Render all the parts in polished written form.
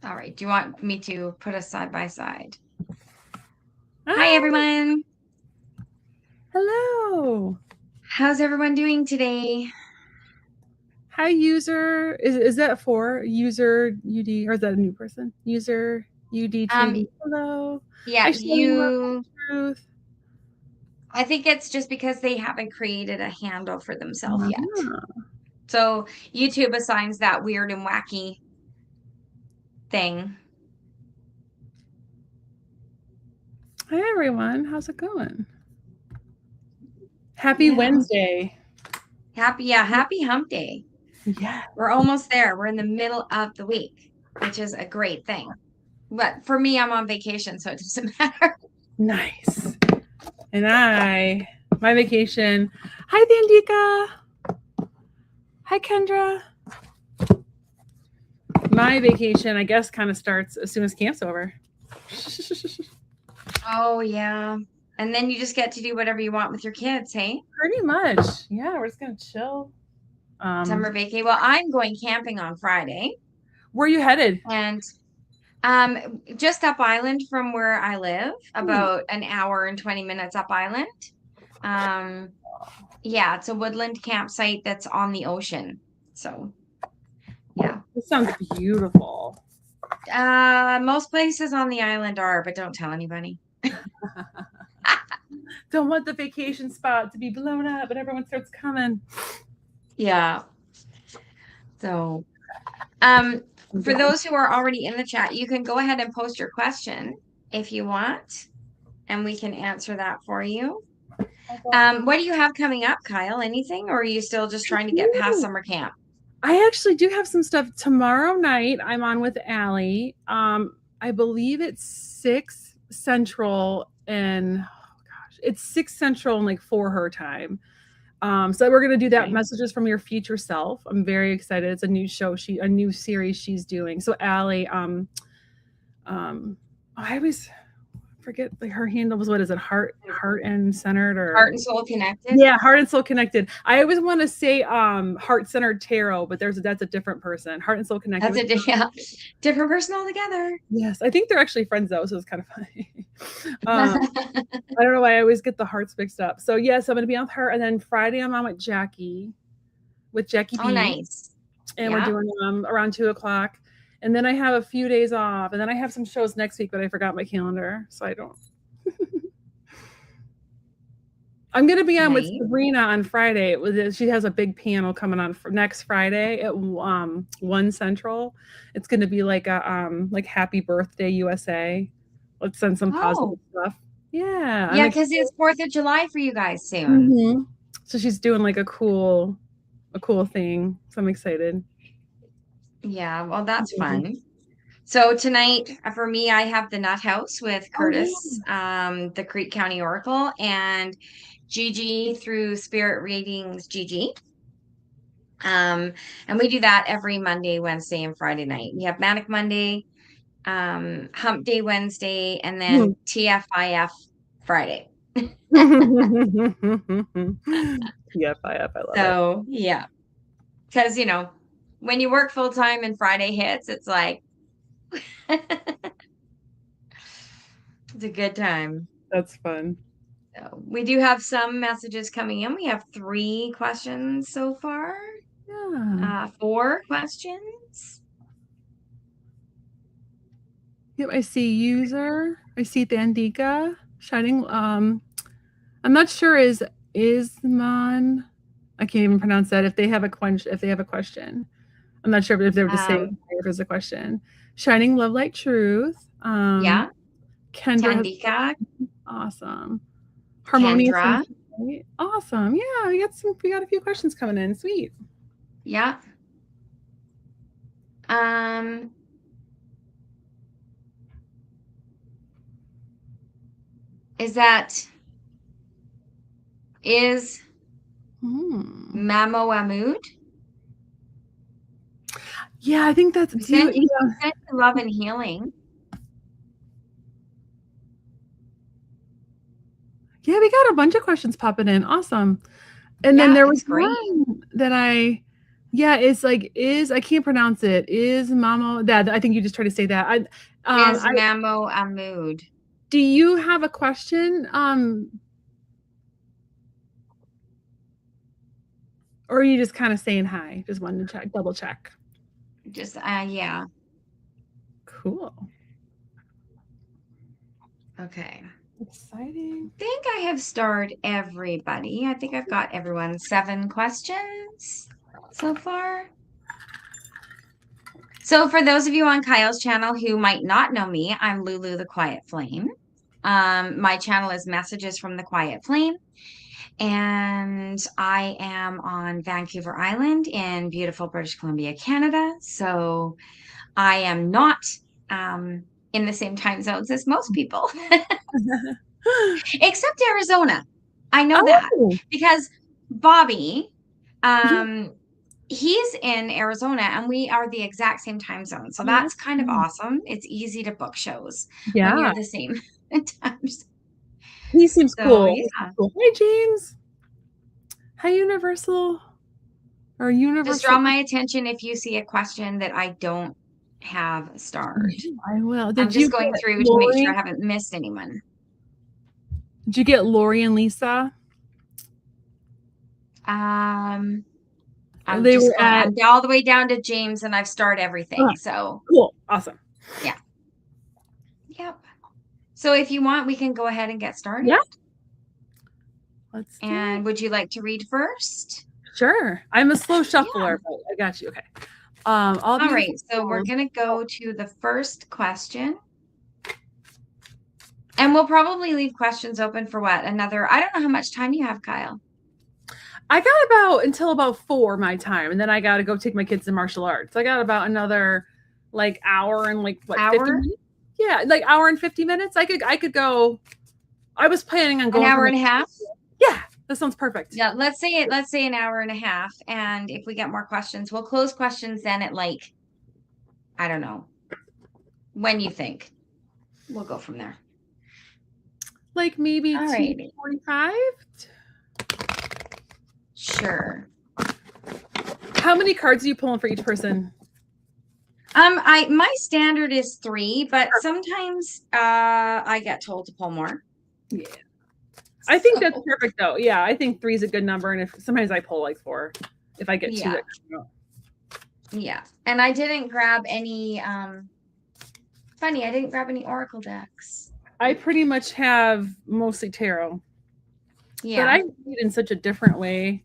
All right. Do you want me to put us side by side? Hi, Hi. everyone. Hello. How's everyone doing today? Hi, user. Is that for user UD or is that a new person? User UD2. Hello. Yeah, Hi, Shining Love Truth. I think it's just because they haven't created a handle for themselves yet. Ah. So YouTube assigns that weird and wacky thing. Hi, everyone. How's it going? Happy Yeah. Wednesday. Happy hump day. Yeah. We're almost there. We're in the middle of the week, which is a great thing. But for me, I'm on vacation, so it doesn't matter. Nice. And my vacation. Hi, Dandika. Hi, Kendra. My vacation, I guess, kind of starts as soon as camp's over. Oh, yeah. And then you just get to do whatever you want with your kids, hey? Pretty much. Yeah, we're just going to chill. Summer vacation. Well, I'm going camping on Friday. Where are you headed? And just up island from where I live, about an hour and 20 minutes up island. Yeah, it's a woodland campsite that's on the ocean. So, yeah. This sounds beautiful. Most places on the island are, but don't tell anybody. Don't want the vacation spot to be blown up and everyone starts coming. Yeah. So, for those who are already in the chat, you can go ahead and post your question if you want, and we can answer that for you. What do you have coming up, Kyle? Anything, or are you still just trying to get past summer camp? I actually do have some stuff tomorrow night. I'm on with Allie. I believe it's 6 Central and it's 6 Central and like 4 her time. So we're gonna do that. Okay. Messages from Your Future Self. I'm very excited. It's a new show. A new series she's doing. So Allie, I always forget her handle was, what is it, heart and centered, or Heart and Soul Connected? Yeah, Heart and Soul Connected. I always want to say Heart Centered Tarot, but that's a different person. Heart and Soul Connected. That's different person altogether. Yes, I think they're actually friends though, so it's kind of funny. I don't know why I always get the hearts mixed up. So yes, I'm going to be on with her, and then Friday I'm on with Jackie B. Oh, nice. And we're doing around 2:00. And then I have a few days off, and then I have some shows next week, but I forgot my calendar, so I don't. I'm going to be on with Sabrina on Friday. She has a big panel coming on next Friday at 1 Central. It's going to be like a like Happy Birthday USA. Let's send some positive stuff. Yeah. Yeah, because it's 4th of July for you guys soon. Mm-hmm. So she's doing like a cool thing. So I'm excited. Yeah, well, that's fun. So tonight, for me, I have the Nut House with Curtis, the Creek County Oracle, and Gigi through Spirit Readings Gigi. And we do that every Monday, Wednesday, and Friday night. We have Manic Monday, Hump Day Wednesday, and then TFIF Friday. TFIF, I love it. So, yeah. Because, when you work full time and Friday hits, it's like, it's a good time. That's fun. So we do have some messages coming in. We have 3 questions so far. Yeah. 4 questions. Yep, I see user. I see Thandika shining. I'm not sure is Isman. I can't even pronounce that. If they have a question, I'm not sure if they were just saying if there's a question. Shining love, light, truth. Yeah. Kendra. Thandika. Awesome. Harmonious. Kendra. Awesome. Yeah, we got a few questions coming in. Sweet. Yeah. Is Mamo Amud? Yeah, I think that's love and healing. Yeah, we got a bunch of questions popping in. Awesome. And then there was one that I Yeah, it's like I can't pronounce it. Is Mamo that I think you just tried to say that. Is I Mamo a mood? do you have a question? Or are you just kind of saying hi? Just wanted to double check. Just yeah. Cool. Okay. Exciting. I think I have starred everybody. I think I've got everyone 7 questions so far. So for those of you on Kyle's channel who might not know me, I'm Lulu the Quiet Flame. My channel is Messages from the Quiet Flame, and I am on Vancouver Island in beautiful British Columbia, Canada. So I am not in the same time zones as most people, except Arizona. I know that Oh, because Bobby, um, he's in Arizona and we are the exact same time zone. So that's kind of awesome. It's easy to book shows when yeah. you're the same times. He seems So cool. yeah, Hey, James. Hi, Universal. Or just Universal. draw my attention if you see a question that I don't have starred. I will. I'm Did you just going get through to make sure I Lori? haven't missed anyone. Did you get Lori and Lisa? Um, I'm They just were going, at. I'm all the way down to James and I've starred everything. Okay, So cool. Awesome. yeah. Yep. So if you want, we can go ahead and get started. Yeah. Let's do And it. would you like to read first? Sure. I'm a slow Yeah. shuffler, but I got you. Okay. All All beautiful. right. So we're going to go to the first question. And we'll probably leave questions open for what? Another, I don't know how much time you have, Kyle. I got about until about 4 my time, and then I got to go take my kids to martial arts. I got about another like hour and like what 50 Hour? minutes? Yeah, like hour and 50 minutes. I could go. I was planning on An going hour from. and a half? Yeah, that sounds perfect. Yeah, let's say an hour and a half. And if we get more questions, we'll close questions then at like, I don't know, when you think. We'll go from there. Like maybe All right. 2:45. Sure. How many cards are you pulling for each person? My standard is 3, but sometimes I get told to pull more. Yeah. I think that's So, perfect though. Yeah, I think 3 is a good number, and if sometimes I pull like 4 if I get 2 yeah. that come out. Yeah. And I didn't grab any funny, I didn't grab any oracle decks. I pretty much have mostly tarot, but Yeah. I read in such a different way.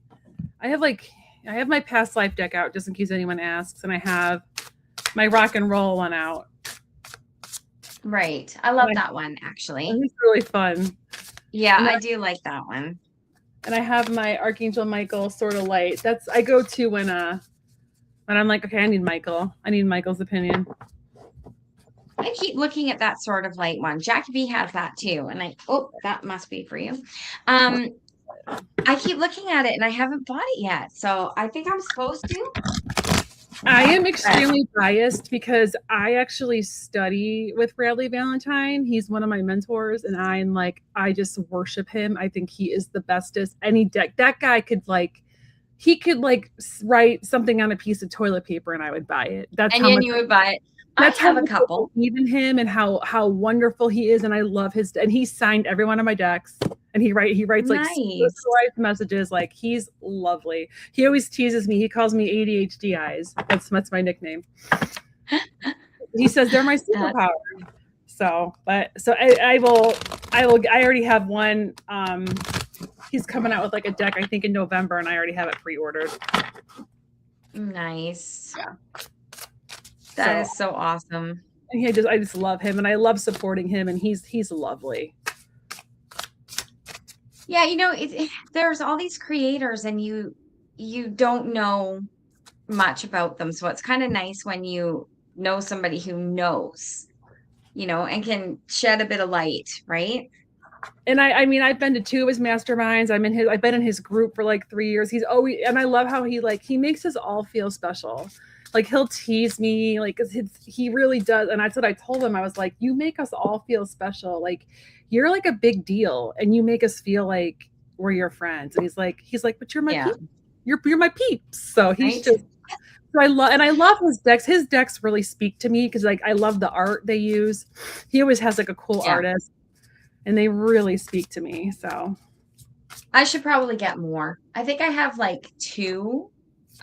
I have my past life deck out just in case anyone asks, and I have my rock and roll one out. Right. I love that one actually. It's really fun. Yeah, And I do like that one. And I have my Archangel Michael Sword of Light. That's I go to when I'm like, okay, I need Michael. I need Michael's opinion. I keep looking at that sort of light one. Jackie B has that too. And that must be for you. I keep looking at it and I haven't bought it yet. So I think I'm supposed to. I am extremely biased because I actually study with Bradley Valentine. He's one of my mentors, and I just worship him. I think he is the bestest. Any deck that guy could write something on a piece of toilet paper and I would buy it. That's and how then much you would buy it. I have a couple. Believe in him and how wonderful he is, and I love his. And he signed every one of my decks, and he writes like personalized messages. Like he's lovely. He always teases me. He calls me ADHD eyes. That's my nickname. He says they're my superpower. So I already have one. He's coming out with like a deck I think in November, and I already have it pre-ordered. Nice. Yeah. That is so awesome. And I just love him, and I love supporting him, and he's lovely. Yeah, there's all these creators, and you don't know much about them, so it's kind of nice when you know somebody who knows, and can shed a bit of light, right? And I've been to 2 of his masterminds. I've been in his group for like 3 years. And I love how he makes us all feel special. Like he'll tease me, like he really does. And that's what I told him. I was like, you make us all feel special. Like you're like a big deal, and you make us feel like we're your friends. And he's like, but you're my peeps. You're my peeps. So he's So I love his decks. His decks really speak to me because like I love the art they use. He always has like a cool Yeah. artist, and they really speak to me. So I should probably get more. I think I have like two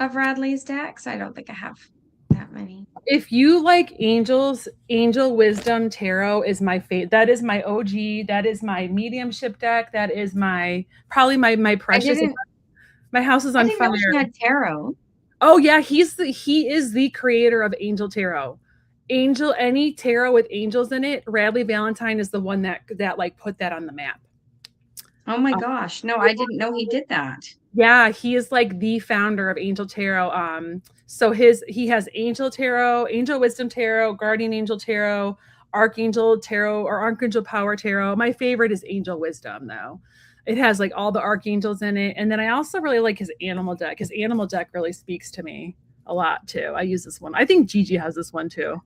of Radley's decks. I don't think I have that many. if you like angels, Angel Wisdom Tarot is my favorite. That is my OG. That is my mediumship deck. That is my probably my I precious. didn't My house is I on didn't know fire. she had tarot. Oh yeah, he is the creator of Angel Tarot. Angel any tarot with angels in it. Radley Valentine is the one that like put that on the map. Oh my gosh. No, I didn't know he did that. Yeah, he is like the founder of Angel Tarot. So he has Angel Tarot, Angel Wisdom Tarot, Guardian Angel Tarot, Archangel Tarot, or Archangel Power Tarot. My favorite is Angel Wisdom, though. It has like all the archangels in it, and then I also really like his animal deck. His animal deck really speaks to me a lot too. I use this one. I think Gigi has this one too.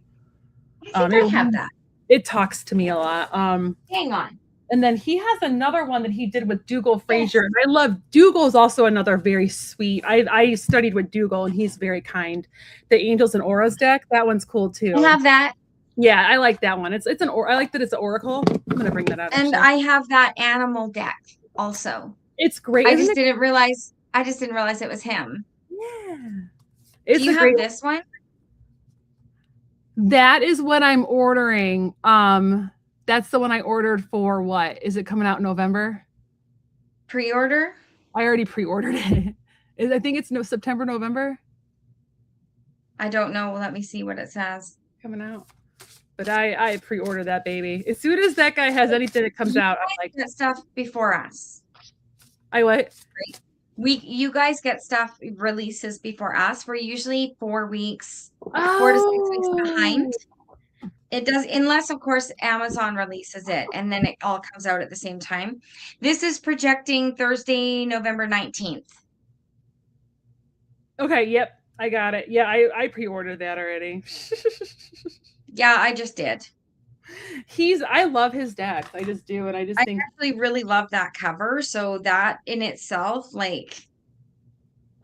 I think I have that. It talks to me a lot. Hang on. And then he has another one that he did with Dougal Frazier. And I love Dougal is also another very sweet. I studied with Dougal and he's very kind. The Angels and Auras deck, that one's cool too. I have that. Yeah, I like that one. I like that it's an oracle. I'm gonna bring that up. And actually. I have that animal deck also. It's great. I just didn't realize it was him. Yeah. Do you have this one? That is what I'm ordering. That's the one I ordered for what? Is it coming out in November? Pre-order? I already pre-ordered it. I think it's September, November. I don't know. Let me see what it says. Coming out. But I pre-ordered that baby. As soon as that guy has anything that comes out, I'm like that stuff before us. I what? You guys get stuff releases before us. We're usually 4 weeks, 4 to 6 weeks behind. It does, unless of course Amazon releases it and then it all comes out at the same time. This is projecting Thursday, November 19th. Okay, yep, I got it. Yeah, I pre-ordered that already. Yeah, I just did. I love his decks. I just do, and I think actually really love that cover. So that in itself, like,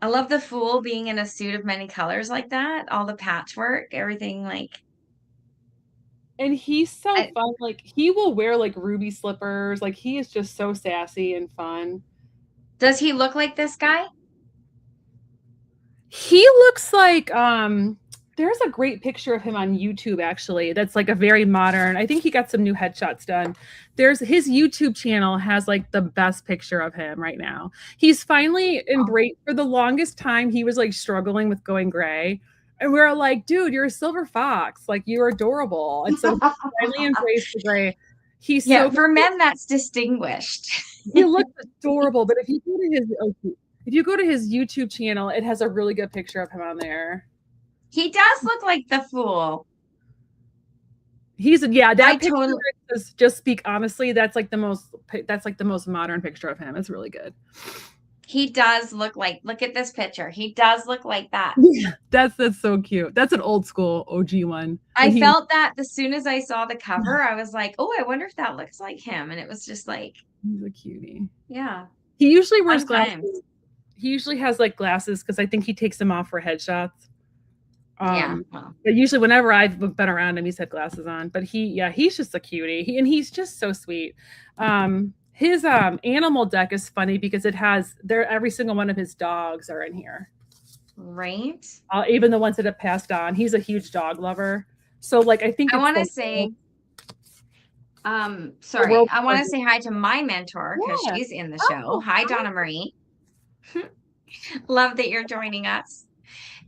I love the Fool being in a suit of many colors like that. All the patchwork, everything, like. And he's so fun. Like he will wear like ruby slippers. Like he is just so sassy and fun. Does he look like this guy? He looks like there's a great picture of him on YouTube actually. That's like a very modern. I think he got some new headshots done. There's his YouTube channel has like the best picture of him right now. He's finally embraced. For the longest time he was like struggling with going gray. And we were like, dude, you're a silver fox. Like you're adorable. And so he finally embraced the gray. He's for men that's distinguished. He looks adorable. But if you go to his YouTube channel, it has a really good picture of him on there. He does look like the Fool. That picture totally, just speak honestly, that's like the most modern picture of him. It's really good. He does look at this picture. He does look like that. Yeah, that's so cute. That's an old school OG one. I felt that as soon as I saw the cover, I was like, oh, I wonder if that looks like him. And it was just like, he's a cutie. Yeah. He usually wears glasses. He usually has like glasses because I think he takes them off for headshots. But usually whenever I've been around him, he's had glasses on. But he's just a cutie. He's just so sweet. His animal deck is funny because it has every single one of his dogs are in here. Right. Even the ones that have passed on. He's a huge dog lover. So like I think I want to say sorry. I want to say hi to my mentor because she's in the show. Hi, Donna Marie. Love that you're joining us.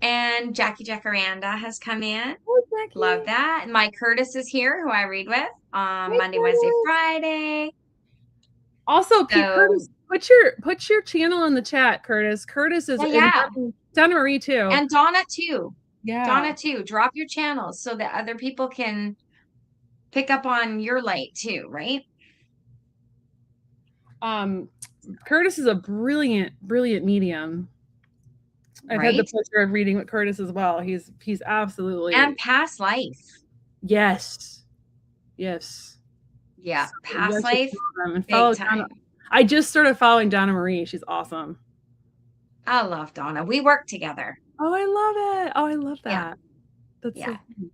And Jackie Jacaranda has come in. Oh, love that. And Mike Curtis is here, who I read with Monday, Wednesday, Friday. Also, Curtis, put your channel in the chat, Curtis. Curtis is Donna Marie too. And Donna too. Yeah. Donna too. Drop your channels so that other people can pick up on your light too, right? Curtis is a brilliant medium. I've had the pleasure of reading with Curtis as well. He's absolutely and past life. Yes. Yeah, past life. Big time. I just started following Donna Marie. She's awesome. I love Donna. We work together. Oh, I love it. Oh, I love Yeah. that. That's so Yeah. funny.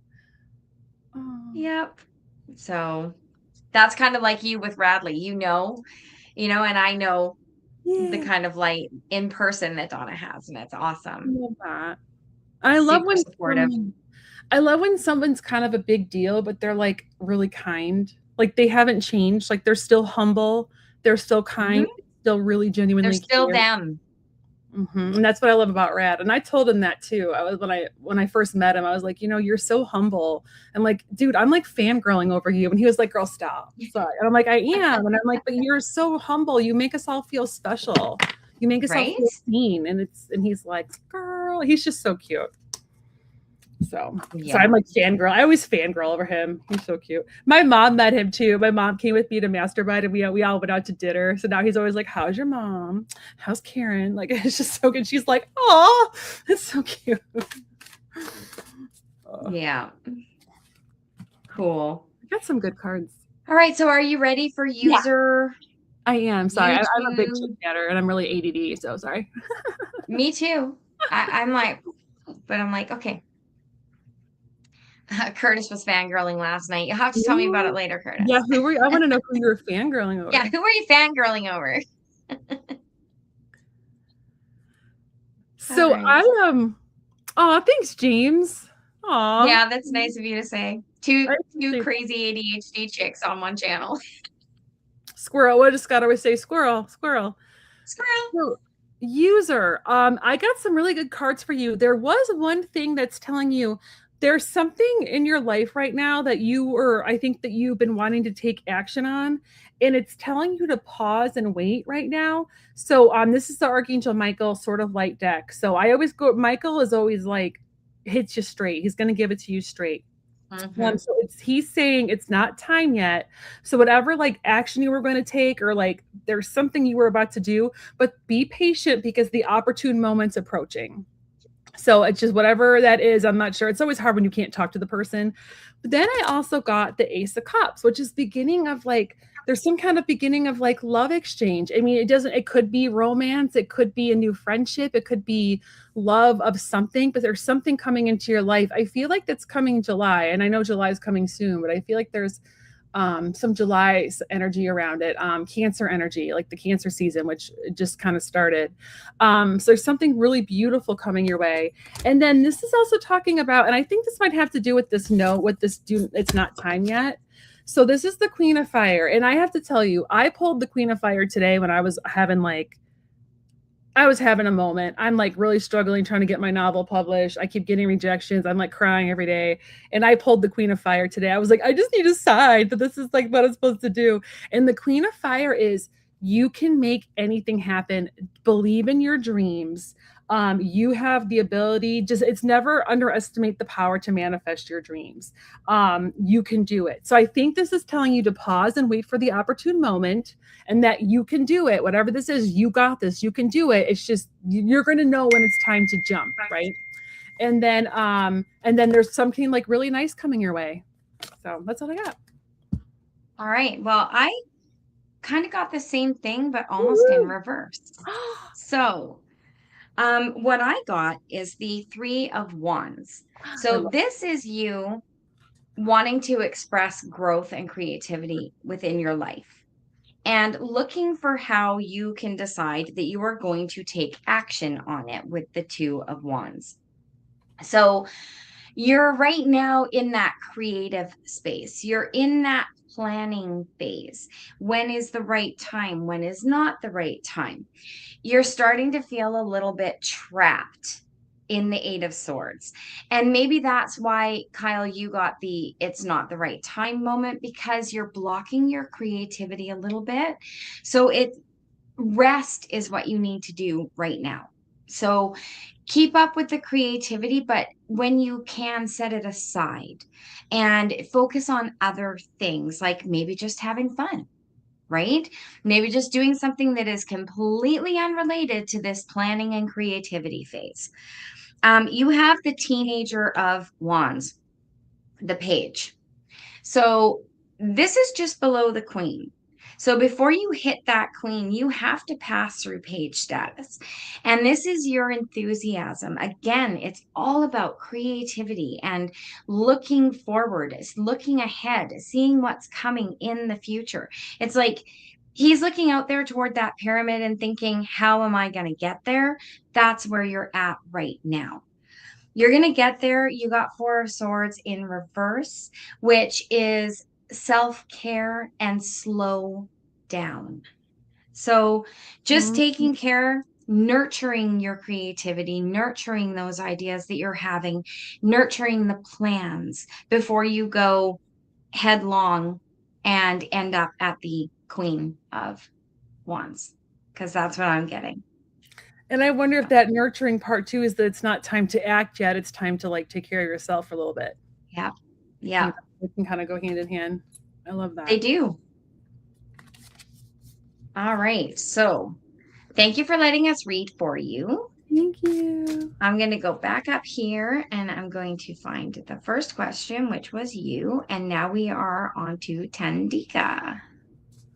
Oh, Yep. So that's kind of like you with Radley, and I know the yeah. kind of light in person that Donna has, and it's I awesome. love that. I love Super when supportive. I love when someone's kind of a big deal, but they're like really kind. Like they haven't changed. Like they're still humble. They're still kind. Mhm. Still really They're genuinely still care. them. And that's what I love about Rad. And I told him that too. I was when I first met him, I was like, you're so humble. And like, dude, I'm like fangirling over you. And he was like, girl, stop. Sorry. And I'm like, I am. And I'm like, but you're so humble. You make us all feel special. You make us all Right? feel seen. And he's like, girl, he's just so cute. So I'm Yeah. like fangirl. I always fangirl over him. He's so cute. My mom met him too. My mom came with me to Mastermind and we all went out to dinner. So now he's always like, how's your mom? How's Karen? Like it's just so good. She's like, oh, it's so cute. Oh, Yeah. Cool. I got some good cards. All right, so are you ready for Yeah, user I am. Sorry. I'm a big chit YouTube? chatter and I'm really ADD. So sorry. Me too. I'm like, but I'm like, okay. Curtis was fangirling last night. You'll have to tell me about it Ooh. later, Yeah, Curtis. who were you? I want to know who you were fangirling Yeah, over. who are you fangirling over? All So right. oh, thanks, James. Aw. Yeah, that's nice of you to say. Two I two appreciate that. crazy ADHD chicks on one channel. Squirrel. What does Scott always say? Squirrel, squirrel. Squirrel. So, user, I got some really good cards for you. There was one thing that's telling you there's something in your life right now that I think that you've been wanting to take action on, and it's telling you to pause and wait right now. So, this is the Archangel Michael sort of light deck. So, I always go, Michael is always like, hits you straight. He's going to give it to you straight. Mm-hmm. So he's saying it's not time yet. So whatever like action you were going to take, or like there's something you were about to do, but be patient because the opportune moment's approaching. So it's just whatever that is. I'm not sure. It's always hard when you can't talk to the person. But then I also got the Ace of Cups, which is beginning of like there's some kind of beginning of like love exchange. I mean, it could be romance, it could be a new friendship, it could be love of something, but there's something coming into your life. I feel like that's coming July, and I know July is coming soon, but I feel like there's some July energy around it, Cancer energy, like the Cancer season, which just kind of started. So there's something really beautiful coming your way. And then this is also talking about, and I think this might have to do with this note, with this do it's not time yet. So this is the Queen of Fire. And I have to tell you, I pulled the Queen of Fire today when I was having a moment. I'm like really struggling trying to get my novel published. I keep getting rejections. I'm like crying every day. And I pulled the Queen of Fire today. I was like, I just need a sign that this is like what I'm supposed to do. And the Queen of Fire is you can make anything happen. Believe in your dreams. You have the ability, just it's never underestimate the power to manifest your dreams. You can do it. So I think this is telling you to pause and wait for the opportune moment, and that you can do it. Whatever this is, you got this. You can do it. It's just you're going to know when it's time to jump, right? And then there's something like really nice coming your way. So that's all I got. All right. Well, I kind of got the same thing, but almost in Woo-hoo. reverse. So, what I got is the Three of Wands. I So love this is you wanting to express growth and creativity within your life and looking for how you can decide that you are going to take action on it with the Two of Wands. So you're right now in that creative space. You're in that planning phase. When is the right time? When is not the right time? You're starting to feel a little bit trapped in the Eight of Swords. And maybe that's why, Kyle, you got the it's not the right time moment, because you're blocking your creativity a little bit. So rest is what you need to do right now. So keep up with the creativity, but when you can, set it aside and focus on other things, like maybe just having fun, right? Maybe just doing something that is completely unrelated to this planning and creativity phase. You have the Teenager of Wands, the page. So this is just below the Queen. So before you hit that queen, you have to pass through page status. And this is your enthusiasm. Again, it's all about creativity and looking forward, it's looking ahead, seeing what's coming in the future. It's like he's looking out there toward that pyramid and thinking, how am I going to get there? That's where you're at right now. You're going to get there. You got Four of Swords in reverse, which is self-care and slow down. So just Mhm. taking care, nurturing your creativity, nurturing those ideas that you're having, nurturing the plans before you go headlong and end up at the Queen of Wands, because that's what I'm getting. And I wonder if that nurturing part too is that it's not time to act yet. It's time to like take care of yourself for a little bit. Yeah. I Yeah, think it can kind of go hand in hand. I love they that. do. All right. So thank you for letting us read for you. Thank you. I'm going to go back up here and I'm going to find the first question, which was you. And now we are on to Tandika.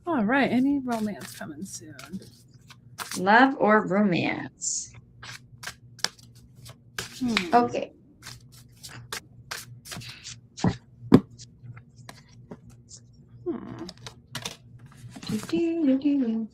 All right. Any romance coming soon? Love or romance? Okay. Hmm. Do-do-do-do.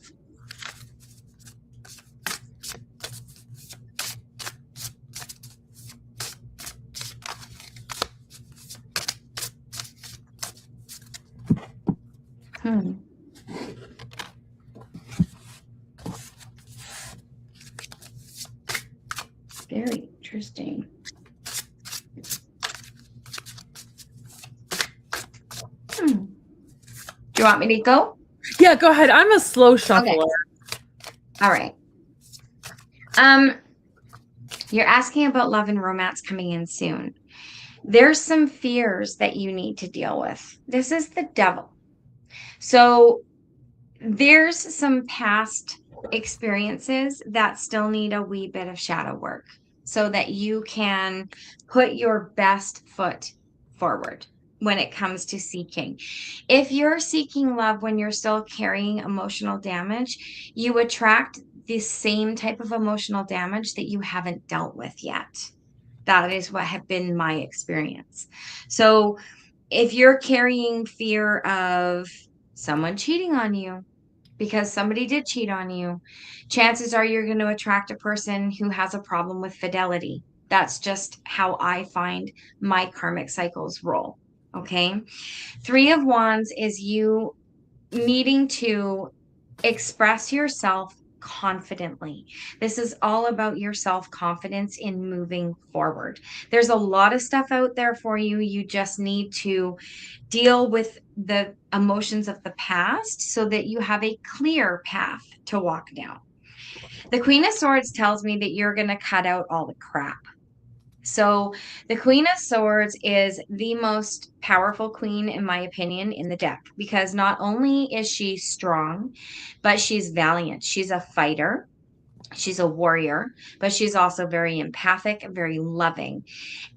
Very interesting. Do you want me to go? Yeah, go ahead. I'm a slow shuffler. Okay. All right. You're asking about love and romance coming in soon. There's some fears that you need to deal with. This is the devil. So there's some past experiences that still need a wee bit of shadow work so that you can put your best foot forward when it comes to seeking. If you're seeking love when you're still carrying emotional damage, you attract the same type of emotional damage that you haven't dealt with yet. That is what have been my experience. So if you're carrying fear of someone cheating on you, because somebody did cheat on you, chances are you're going to attract a person who has a problem with fidelity. That's just how I find my karmic cycles roll. Okay. Three of Wands is you needing to express yourself confidently. This is all about your self confidence in moving forward. There's a lot of stuff out there for you. You just need to deal with the emotions of the past so that you have a clear path to walk down. The Queen of Swords tells me that you're going to cut out all the crap. So, the Queen of Swords is the most powerful queen, in my opinion, in the deck because not only is she strong, but she's valiant. She's a fighter, she's a warrior, but she's also very empathic, very loving.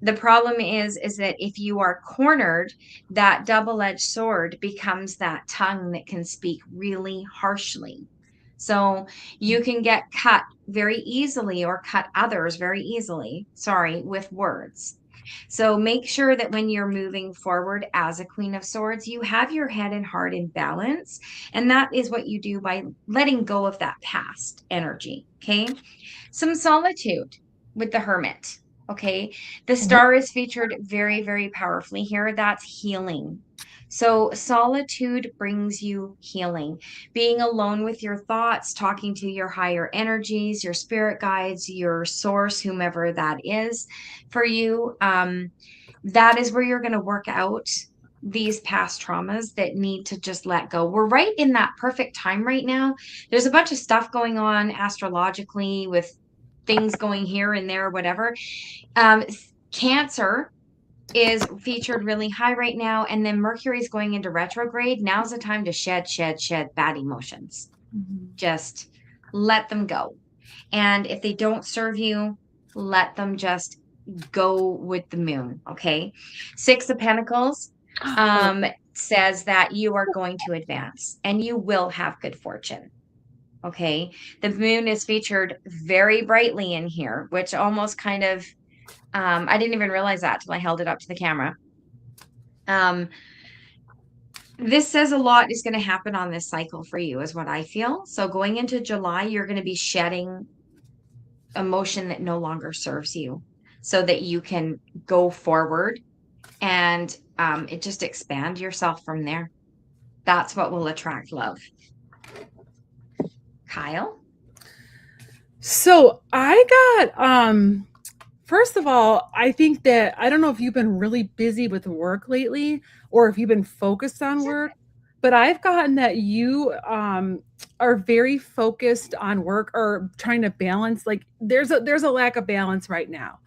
The problem is that if you are cornered, that double-edged sword becomes that tongue that can speak really harshly. So you can get cut very easily or cut others very easily, sorry, with words. So make sure that when you're moving forward as a Queen of Swords, you have your head and heart in balance. And that is what you do by letting go of that past energy. Okay. Some solitude with the Hermit. Okay. The star is featured very, very powerfully here. That's healing. So solitude brings you healing. Being alone with your thoughts, talking to your higher energies, your spirit guides, your source, whomever that is for you. That is where you're going to work out these past traumas that need to just let go. We're right in that perfect time right now. There's a bunch of stuff going on astrologically with things going here and there, whatever. Cancer is featured really high right now, and then Mercury's going into retrograde. Now's the time to shed bad emotions. Just let them go. And if they don't serve you, let them just go with the moon. Okay. Six of Pentacles. says that you are going to advance and you will have good fortune. Okay. The moon is featured very brightly in here, which almost kind of, I didn't even realize that till I held it up to the camera. Um, this says a lot is going to happen on this cycle for you, is what I feel. So going into July, you're going to be shedding emotion that no longer serves you so that you can go forward and it just expand yourself from there. That's what will attract love. Kyle? So I got first of all, I think that I don't know if you've been really busy with work lately or if you've been focused on work, but I've gotten that you are very focused on work or trying to balance. Like there's a lack of balance right now.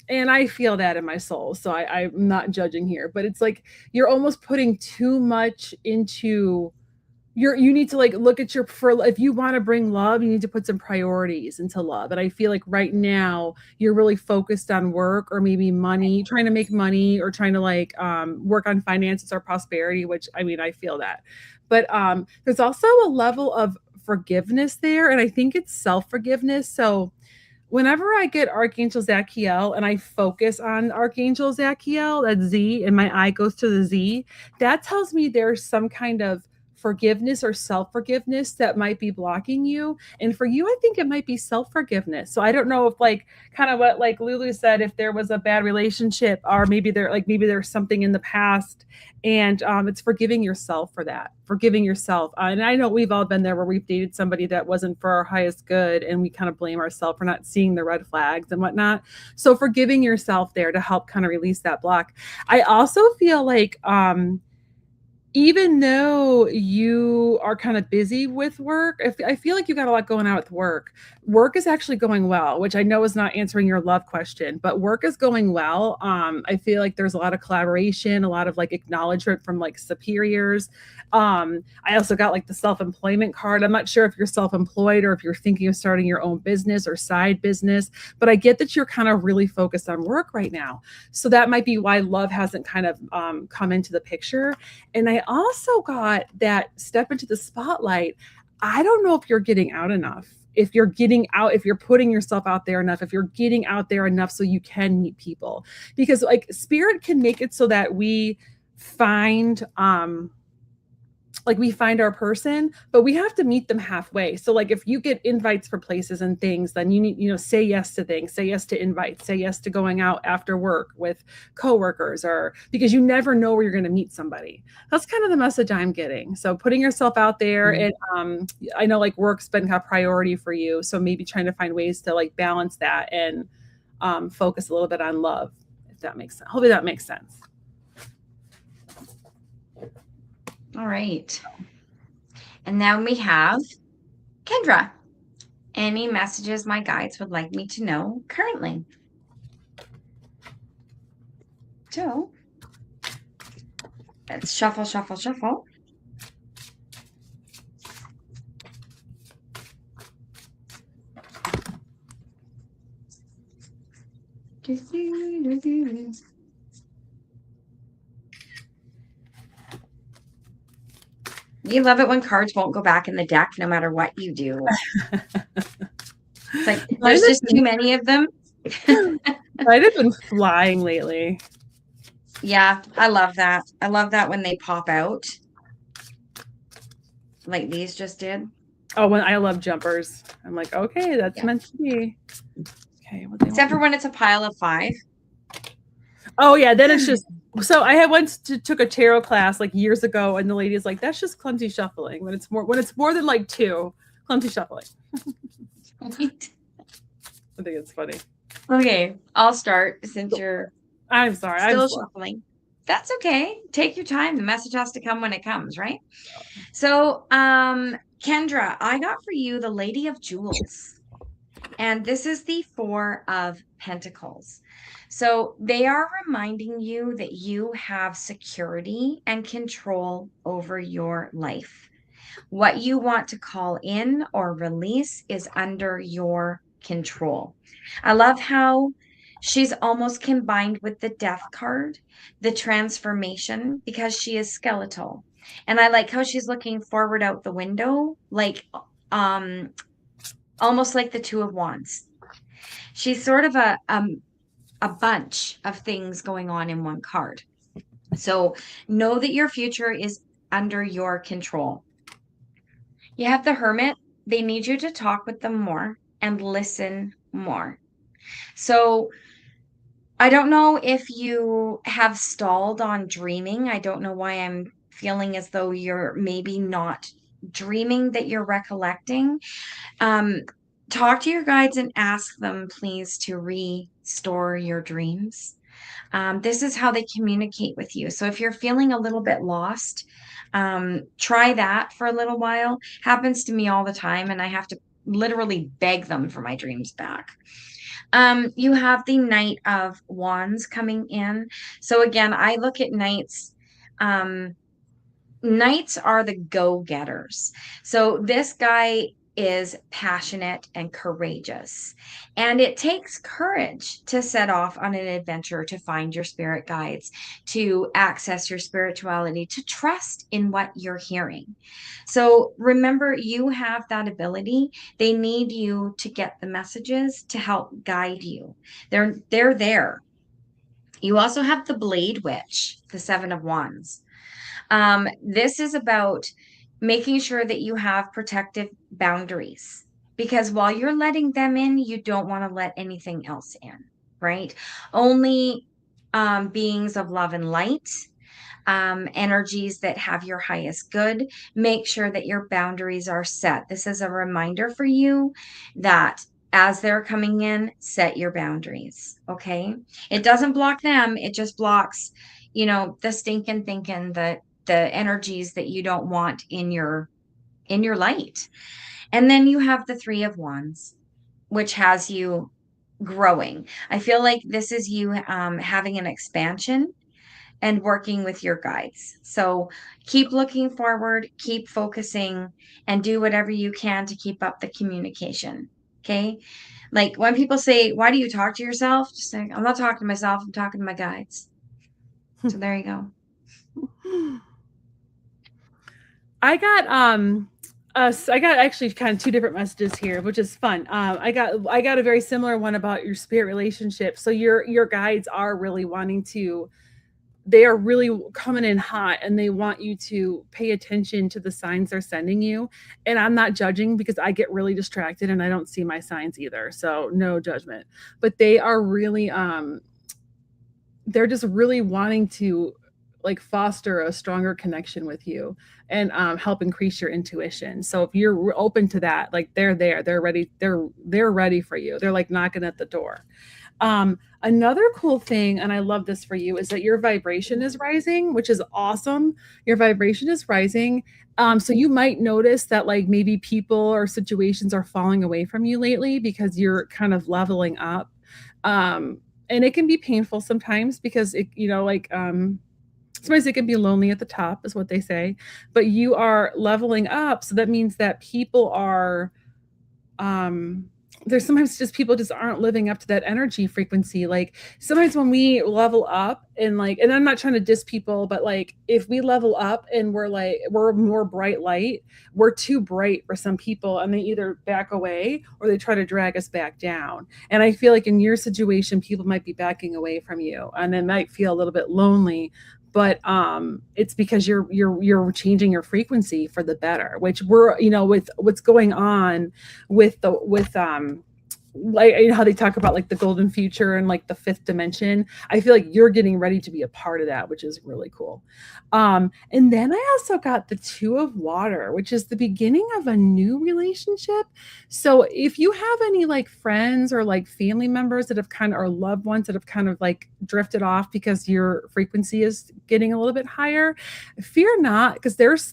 And I feel that in my soul. So I'm not judging here, but it's like you're almost putting too much into you need to like look at your for if you want to bring love, you need to put some priorities into love. And I feel like right now you're really focused on work or maybe money, trying to make money or trying to like work on finances or prosperity, which I mean I feel that. But there's also a level of forgiveness there, and I think it's self-forgiveness. So whenever I get Archangel Zachiel and I focus on Archangel Zachiel, that Z, and my eye goes to the Z, that tells me there's some kind of forgiveness or self-forgiveness that might be blocking you. And for you, I think it might be self-forgiveness. So I don't know if like kind of what like Lulu said, if there was a bad relationship or maybe there's something in the past and it's forgiving yourself for that, forgiving yourself. And I know we've all been there where we've dated somebody that wasn't for our highest good and we kind of blame ourselves for not seeing the red flags and whatnot. So forgiving yourself there to help kind of release that block. I also feel like even though you are kind of busy with work, I feel like you got a lot going on with work. Work is actually going well, which I know is not answering your love question, but work is going well. I feel like there's a lot of collaboration, a lot of like acknowledgement from like superiors. I also got like the self-employment card. I'm not sure if you're self-employed or if you're thinking of starting your own business or side business, but I get that you're kind of really focused on work right now. So that might be why love hasn't kind of come into the picture. And I also got that step into the spotlight. I don't know if you're getting out enough. If you're getting out, if you're putting yourself out there enough, if you're getting out there enough so you can meet people. Because like spirit can make it so that we find we find our person, but we have to meet them halfway. So like if you get invites for places and things, then you need, say yes to things, say yes to invites, say yes to going out after work with coworkers, or because you never know where you're going to meet somebody. That's kind of the message I'm getting. So putting yourself out there, and I know like work's been a priority for you. So maybe trying to find ways to like balance that and focus a little bit on love, if that makes sense. Hopefully that makes sense. All right. And then we have Kendra. Any messages my guides would like me to know currently? So let's shuffle, shuffle, shuffle. You love it when cards won't go back in the deck no matter what you do. It's like there's just too many of them. Might have been flying lately. Yeah, I love that. I love that when they pop out. Like these just did. Oh, when I love jumpers. I'm like, okay, that's meant to be. Okay. Except for when it's a pile of 5. Oh yeah, then it's just so I had once took a tarot class like years ago, and the lady is like, "That's just clumsy shuffling." When it's more than like 2, clumsy shuffling. I think it's funny. Okay, I'll start since you're. I'm sorry, still shuffling. That's okay. Take your time. The message has to come when it comes, right? So, Kendra, I got for you the Lady of Jewels. And this is the 4 of Pentacles. So they are reminding you that you have security and control over your life. What you want to call in or release is under your control. I love how She's almost combined with the death card, the transformation, because she is skeletal. And I like how she's looking forward out the window, like um almost like the Two of Wands. She's sort of a bunch of things going on in one card. So know that your future is under your control. You have the Hermit. They need you to talk with them more and listen more. So I don't know if you have stalled on dreaming. I don't know why I'm feeling as though you're maybe not dreaming that you're recollecting. Um, Talk to your guides and ask them, please, to restore your dreams. This is how they communicate with you. So if you're feeling a little bit lost, try that for a little while. Happens to me all the time, and I have to literally beg them for my dreams back. You have the Knight of Wands coming in. So again, I look at knights. Um, Knights are the go-getters. So this guy is passionate and courageous. And it takes courage to set off on an adventure to find your spirit guides, to access your spirituality, to trust in what you're hearing. So remember, you have that ability. They need you to get the messages to help guide you. They're there. You also have the Blade Witch, the Seven of Wands. This is about making sure that you have protective boundaries because while you're letting them in, you don't want to let anything else in, right? Only beings of love and light, energies that have your highest good. Make sure that your boundaries are set. This is a reminder for you that as they're coming in, set your boundaries. Okay. It doesn't block them, it just blocks, the stinking thinking, the energies that you don't want in your light. And then you have the Three of Wands, which has you growing. I feel like this is you having an expansion and working with your guides. So keep looking forward, keep focusing, and do whatever you can to keep up the communication. Okay. Like when people say, why do you talk to yourself? Just say, I'm not talking to myself, I'm talking to my guides. So there you go. I got actually kind of two different messages here, which is fun. I got a very similar one about your spirit relationship. So your guides are really wanting to, they are really coming in hot and they want you to pay attention to the signs they're sending you. And I'm not judging because I get really distracted and I don't see my signs either. So no judgment. But they are really they're just really wanting to like foster a stronger connection with you and help increase your intuition. So if you're open to that, like they're there, they're ready, they're ready for you. They're like knocking at the door. Another cool thing, and I love this for you, is that your vibration is rising, which is awesome. Your vibration is rising. So you might notice that like maybe people or situations are falling away from you lately because you're kind of leveling up. And it can be painful sometimes because sometimes it can be lonely at the top is what they say, but you are leveling up. So that means that people are, there's sometimes just people just aren't living up to that energy frequency. Like sometimes when we level up and I'm not trying to diss people, but like if we level up and we're more bright light, we're too bright for some people and they either back away or they try to drag us back down. And I feel like in your situation, people might be backing away from you and it might feel a little bit lonely, but it's because you're changing your frequency for the better, which we're with what's going on with like how they talk about like the golden future and like the fifth dimension. I feel like you're getting ready to be a part of that, which is really cool. And then I also got the Two of Water, which is the beginning of a new relationship. So if you have any like friends or like family members that have kind of, or loved ones that have kind of like drifted off because your frequency is getting a little bit higher, fear not, because there's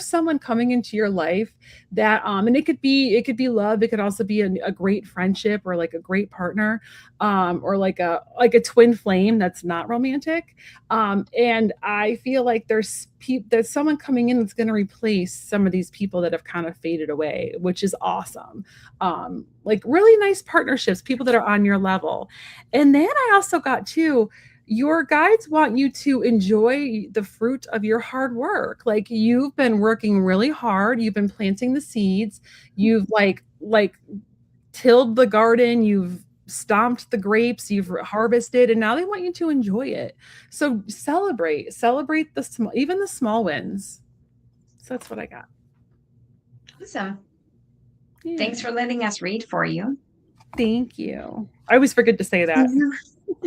someone coming into your life that and it could be love, it could also be a great great friendship or like a great partner, or like a twin flame that's not romantic. And I feel like there's someone coming in that's going to replace some of these people that have kind of faded away, which is awesome. Like really nice partnerships, people that are on your level. And then I also got too, your guides want you to enjoy the fruit of your hard work. Like you've been working really hard, you've been planting the seeds, you've like tilled the garden, you've stomped the grapes, you've harvested, and now they want you to enjoy it. So celebrate the small, even the small wins. So that's what I got. Awesome. Yeah. Thanks for letting us read for you. Thank you. I always forget to say that.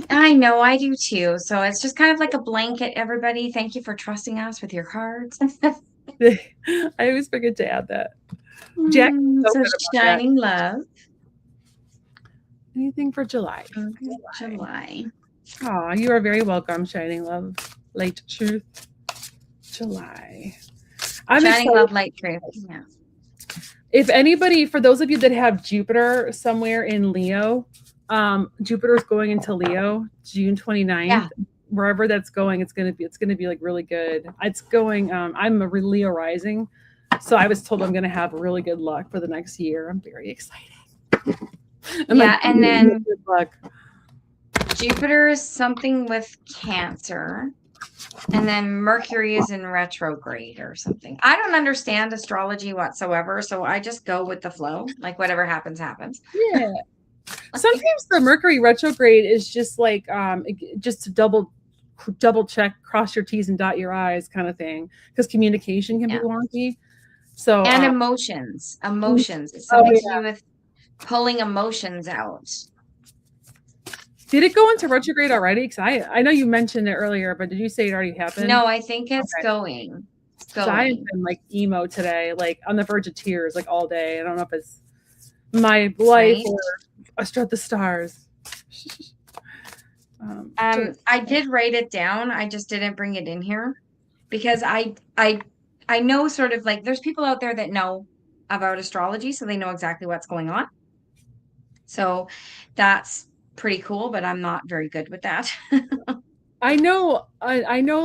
I know, I do too. So it's just kind of like a blanket, everybody. Thank you for trusting us with your cards. I always forget to add that. Jack, So shining love. Anything for July? Okay, July. Oh, you are very welcome, shining love, light truth. July. I'm shining excited. love, light truth. Yeah. If anybody, for those of you that have Jupiter somewhere in Leo, Jupiter's going into Leo June 29th. Yeah. Wherever that's going, it's gonna be like really good. It's going. I'm a Leo rising, so I was told I'm gonna have really good luck for the next year. I'm very excited. And then good luck. Jupiter is something with Cancer, and then Mercury is in retrograde or something. I don't understand astrology whatsoever, so I just go with the flow. Like whatever happens, happens. Yeah. Sometimes the Mercury retrograde is just like just to double check, cross your T's and dot your I's kind of thing, because communication can be wonky. So and emotions. It's something to do with pulling emotions out. Did it go into retrograde already? Because I know you mentioned it earlier, but did you say it already happened? No, I think it's going. I have been like emo today, like on the verge of tears, like all day. I don't know if it's my life or I struck the stars. I did write it down. I just didn't bring it in here because I know sort of like there's people out there that know about astrology, so they know exactly what's going on. So that's pretty cool, but I'm not very good with that. I know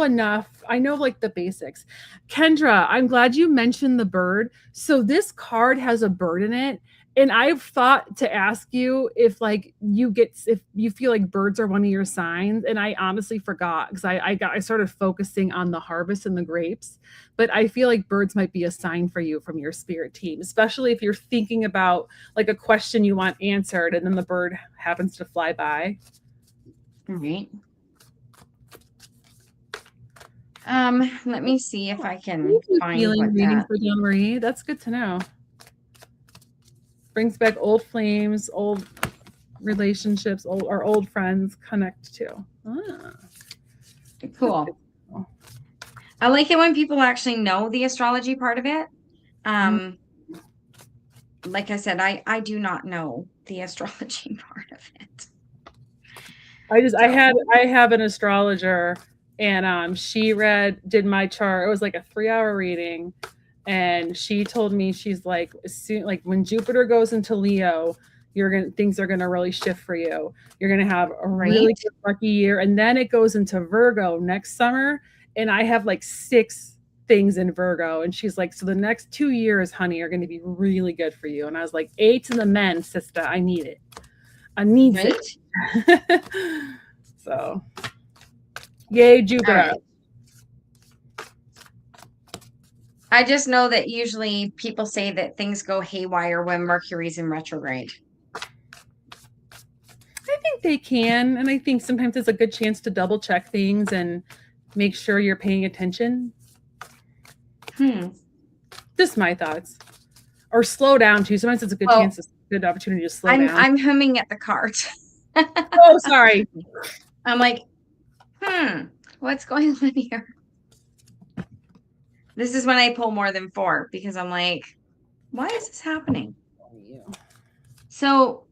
enough. I know like the basics. Kendra, I'm glad you mentioned the bird. So this card has a bird in it. And I've thought to ask you if if you feel like birds are one of your signs. And I honestly forgot because I started focusing on the harvest and the grapes. But I feel like birds might be a sign for you from your spirit team, especially if you're thinking about like a question you want answered and then the bird happens to fly by. All right. Let me see if I can find what that. For Jean-Marie. That's good to know. Brings back old flames, old relationships, old friends connect to. Cool. I like it when people actually know the astrology part of it. Like I said, I do not know the astrology part of it. I have an astrologer, and she did my chart. It was like a 3-hour reading, and she told me, she's like, when Jupiter goes into Leo, things are gonna really shift for you. You're gonna have a really good lucky year, and then it goes into Virgo next summer. And I have like 6 things in Virgo, and she's like, so the next 2 years, honey, are going to be really good for you. And I was like, 8 to the men, sister, I need it. I need it. So, yay, Jupiter. Right. I just know that usually people say that things go haywire when Mercury's in retrograde. I think they can, and I think sometimes it's a good chance to double check things and make sure you're paying attention. Just my thoughts. Or slow down too. Sometimes it's a good chance, a good opportunity to slow down. I'm humming at the cards. Oh, sorry. I'm like, what's going on here? This is when I pull more than 4 because I'm like, why is this happening? So,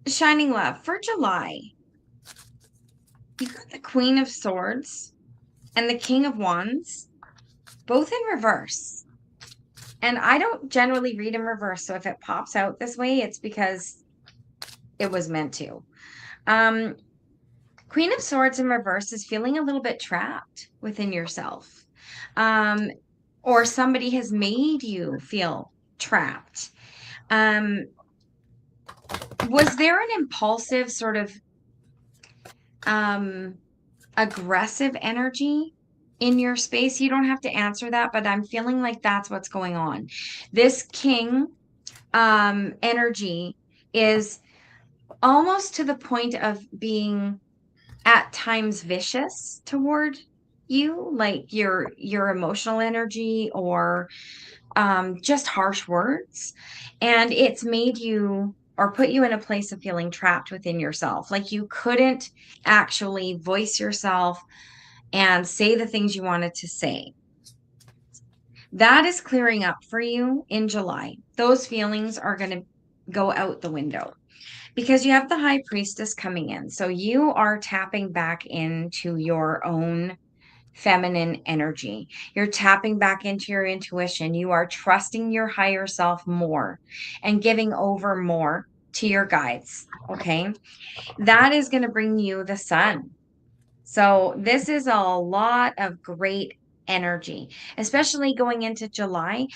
shining love for July. You've got the Queen of Swords and the King of Wands, both in reverse. And I don't generally read in reverse. So if it pops out this way, it's because it was meant to. Um, Queen of Swords in reverse is feeling a little bit trapped within yourself. Um, or somebody has made you feel trapped. Um, was there an impulsive sort of um aggressive energy in your space? You don't have to answer that, but I'm feeling like that's what's going on. This king energy is almost to the point of being at times vicious toward you, like your emotional energy or just harsh words. And it's made you or put you in a place of feeling trapped within yourself. Like you couldn't actually voice yourself and say the things you wanted to say. That is clearing up for you in July. Those feelings are going to go out the window because you have the high priestess coming in. So you are tapping back into your own feminine energy. You're tapping back into your intuition. You are trusting your higher self more and giving over more to your guides. Okay. That is going to bring you the sun. So this is a lot of great energy, especially going into July.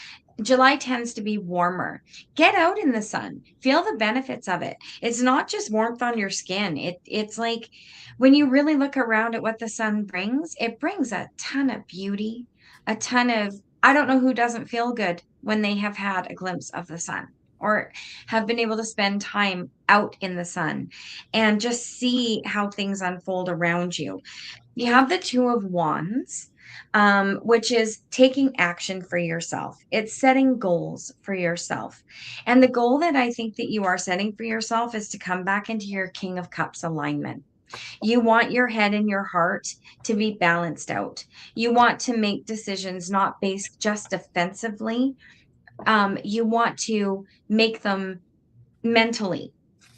July tends to be warmer. Get out in the sun. Feel the benefits of it. It's not just warmth on your skin. It's like when you really look around at what the sun brings, it brings a ton of beauty, a ton of I don't know who doesn't feel good when they have had a glimpse of the sun or have been able to spend time out in the sun and just see how things unfold around you. You have the Two of Wands, which is taking action for yourself. It's setting goals for yourself. And the goal that I think that you are setting for yourself is to come back into your King of Cups alignment. You want your head and your heart to be balanced out. You want to make decisions not based just defensively. You want to make them mentally.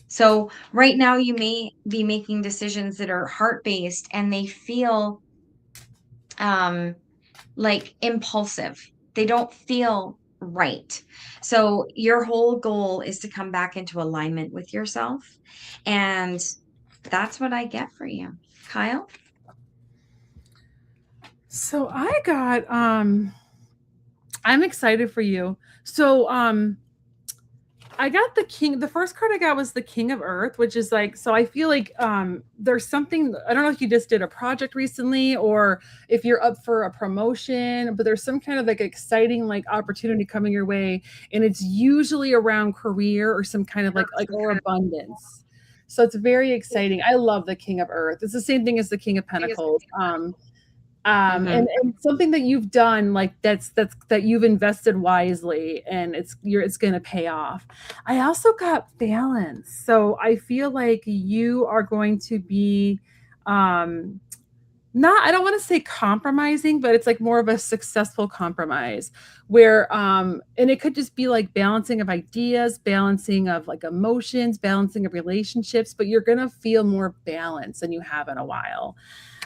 So right now you may be making decisions that are heart-based and they feel um like impulsive. They don't feel right. So your whole goal is to come back into alignment with yourself. And that's what I get for you. Kyle? So I got I'm excited for you. So I got the first card I got was the King of Earth, which is like, so I feel like there's something, I don't know if you just did a project recently or if you're up for a promotion, but there's some kind of like exciting like opportunity coming your way. And it's usually around career or some kind of like or abundance. So it's very exciting. I love the King of Earth. It's the same thing as the King of Pentacles. Mm-hmm. And something that you've done like that you've invested wisely and it's going to pay off. I also got balance, so I feel like you are going to be um not, I don't want to say compromising, but it's like more of a successful compromise where and it could just be like balancing of ideas, balancing of like emotions, balancing of relationships, but you're going to feel more balance than you have in a while.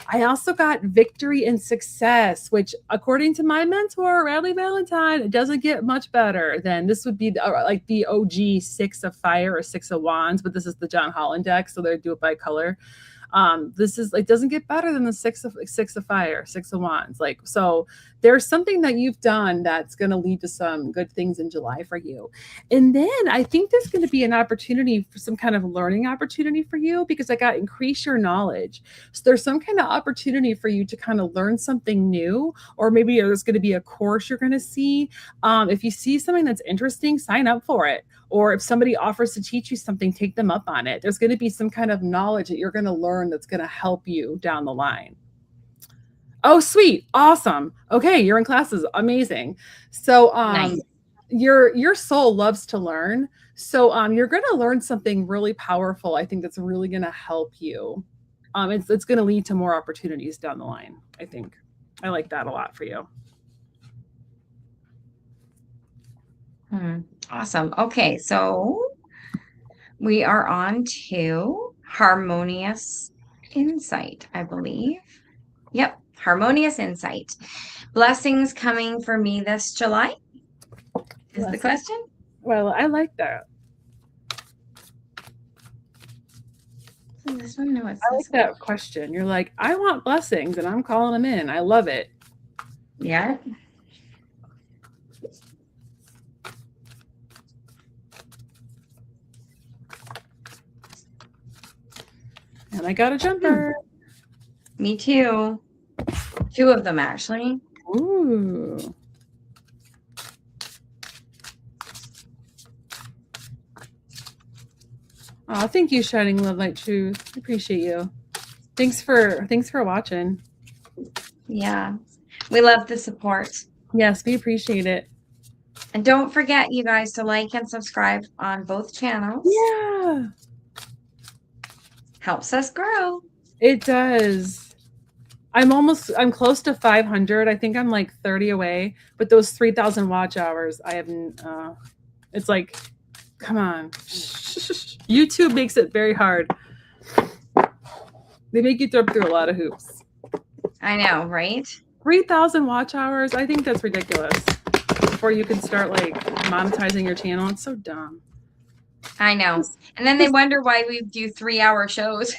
I also got victory and success, which according to my mentor, Radley Valentine, it doesn't get much better than this would be like the OG Six of Fire or Six of Wands, but this is the John Holland deck, so they do it by color. This is, it doesn't get better than the Six of Fire, Six of Wands. Like, so there's something that you've done that's going to lead to some good things in July for you. And then I think there's going to be an opportunity for some kind of learning opportunity for you, because I got increase your knowledge. So there's some kind of opportunity for you to kind of learn something new, or maybe there's going to be a course you're going to see. If you see something that's interesting, sign up for it. Or if somebody offers to teach you something, take them up on it. There's going to be some kind of knowledge that you're going to learn that's going to help you down the line. Oh, sweet. Awesome. Okay, you're in classes. Amazing. So Nice. your soul loves to learn. So you're going to learn something really powerful. I think that's really going to help you. It's going to lead to more opportunities down the line, I think. I like that a lot for you. Awesome. Okay, so we are on to harmonious insight, I believe. Yep, harmonious insight. Blessings coming for me this July. is the question. Well, I like that. This one? No, it's I like this one. that question. You're like, I want blessings, and I'm calling them in. I love it. Yeah. And I got a jumper. Me too. 2 of them, actually. Ooh. Oh, thank you, Shining Love Light Truth. I appreciate you. Thanks for watching. Yeah. We love the support. Yes, we appreciate it. And don't forget, you guys, to like and subscribe on both channels. Yeah. Helps us grow. It does. I'm close to 500. I think I'm like 30 away, but those 3,000 watch hours, it's like, come on. YouTube makes it very hard. They make you jump through a lot of hoops. I know, right? 3,000 watch hours. I think that's ridiculous. Before you can start like monetizing your channel. It's so dumb. I know. And then they wonder why we do 3-hour shows.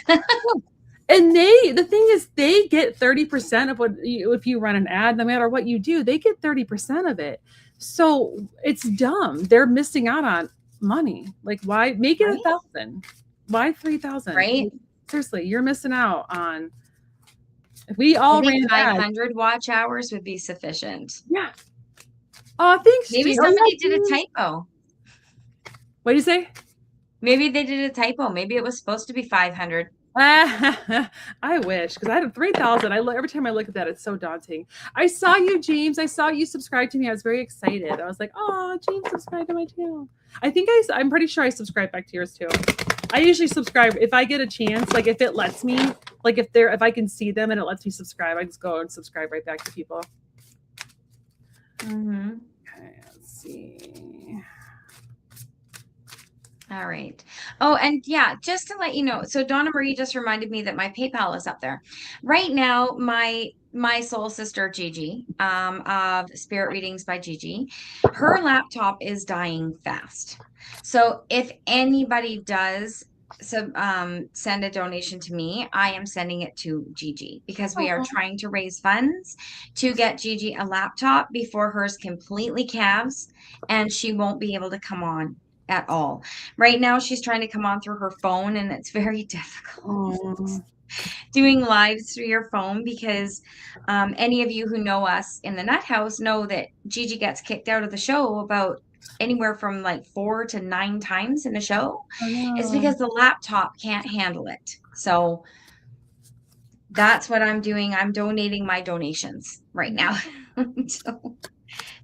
And the thing is, they get 30% of if you run an ad, no matter what you do, they get 30% of it. So it's dumb. They're missing out on money. Like, why make it 1,000? Why 3,000? Right? Seriously, you're missing out on. If we all ran 500 watch hours would be sufficient. Yeah. Oh, thanks. Maybe somebody did a typo. What do you say? Maybe they did a typo. Maybe it was supposed to be 500. I wish, because I had 3,000. Every time I look at that, it's so daunting. I saw you, James. I saw you subscribe to me. I was very excited. I was like, oh, James subscribed to my channel. I'm pretty sure I subscribe back to yours too. I usually subscribe if I get a chance, like if it lets me, like if I can see them and it lets me subscribe, I just go and subscribe right back to people. Mm-hmm. Okay, let's see. All right. Oh, and yeah, just to let you know, so Donna Marie just reminded me that my PayPal is up there. Right now, my soul sister Gigi, of Spirit Readings by Gigi, her laptop is dying fast. So if anybody does send a donation to me, I am sending it to Gigi because we are trying to raise funds to get Gigi a laptop before hers completely calves and she won't be able to come on at all. Right now, she's trying to come on through her phone, and it's very difficult doing lives through your phone because any of you who know us in the Nut House know that Gigi gets kicked out of the show about anywhere from like 4 to 9 times in a show. It's because the laptop can't handle it. So that's what I'm doing. I'm donating my donations right now.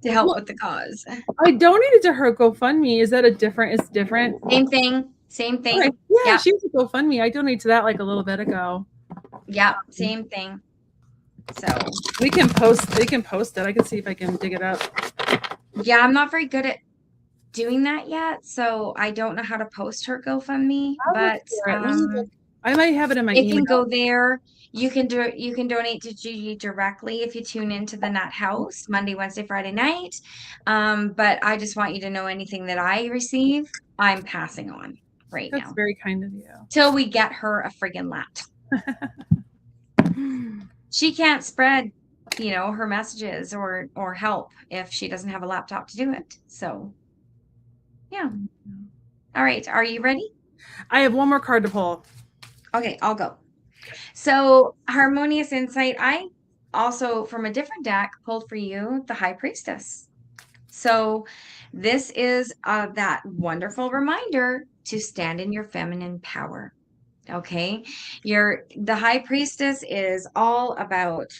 To help with the cause. I donated to her GoFundMe. Is that it's different? Same thing. Okay. Yeah, she has a GoFundMe. I donated to that like a little bit ago. Yeah, same thing. So we can post it. I can see if I can dig it up. Yeah, I'm not very good at doing that yet, so I don't know how to post her GoFundMe, but I might have it in my email. You can go there. You can donate to Gigi directly if you tune into the Nut House Monday, Wednesday, Friday night. But I just want you to know anything that I receive, I'm passing on right now. That's very kind of you. Till we get her a friggin' laptop. She can't spread, her messages or help if she doesn't have a laptop to do it. So, yeah. All right. Are you ready? I have one more card to pull. Okay, I'll go. So, Harmonious Insight, I also, from a different deck, pulled for you the High Priestess. So, this is that wonderful reminder to stand in your feminine power. Okay, the High Priestess is all about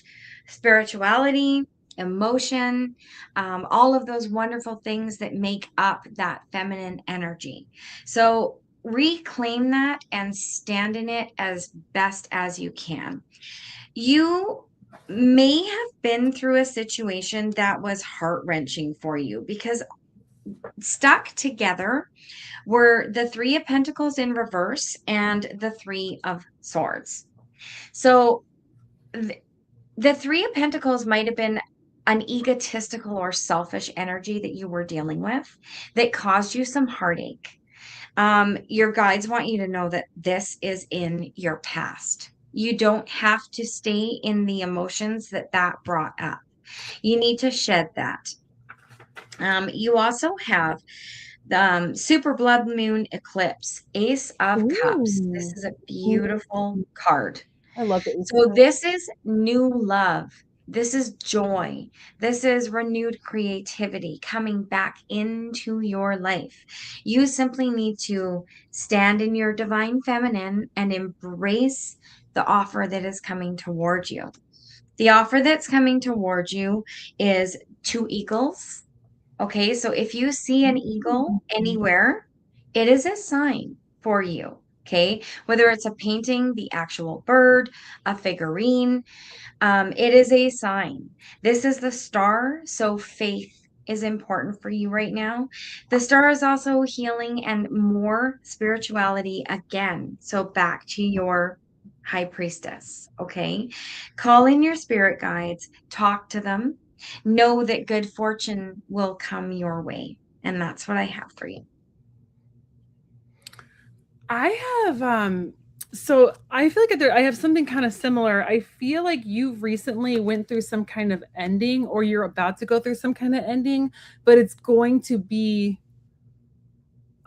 spirituality, emotion, all of those wonderful things that make up that feminine energy. So reclaim that and stand in it as best as you can. You may have been through a situation that was heart-wrenching for you because stuck together were the Three of Pentacles in reverse and the Three of Swords. So the Three of Pentacles might have been an egotistical or selfish energy that you were dealing with that caused you some heartache. Your guides want you to know that this is in your past. You don't have to stay in the emotions that that brought up. You need to shed that. You also have the super blood moon eclipse, Ace of Cups. This Ooh. is a Ooh. beautiful card. I love the Ace of So Cups. this is new love. This is joy. This is renewed creativity coming back into your life. You simply need to stand in your divine feminine and embrace the offer that is coming towards you. The offer that's coming towards you is two eagles. Okay, so if you see an eagle anywhere, it is a sign for you. Okay, whether it's a painting, the actual bird, a figurine, it is a sign. This is the star, so faith is important for you right now. The star is also healing and more spirituality again. So back to your high priestess, okay? Call in your spirit guides, talk to them, know that good fortune will come your way. And that's what I have for you. I have so I feel like I have something kind of similar. I feel like you've recently went through some kind of ending or you're about to go through some kind of ending, but it's going to be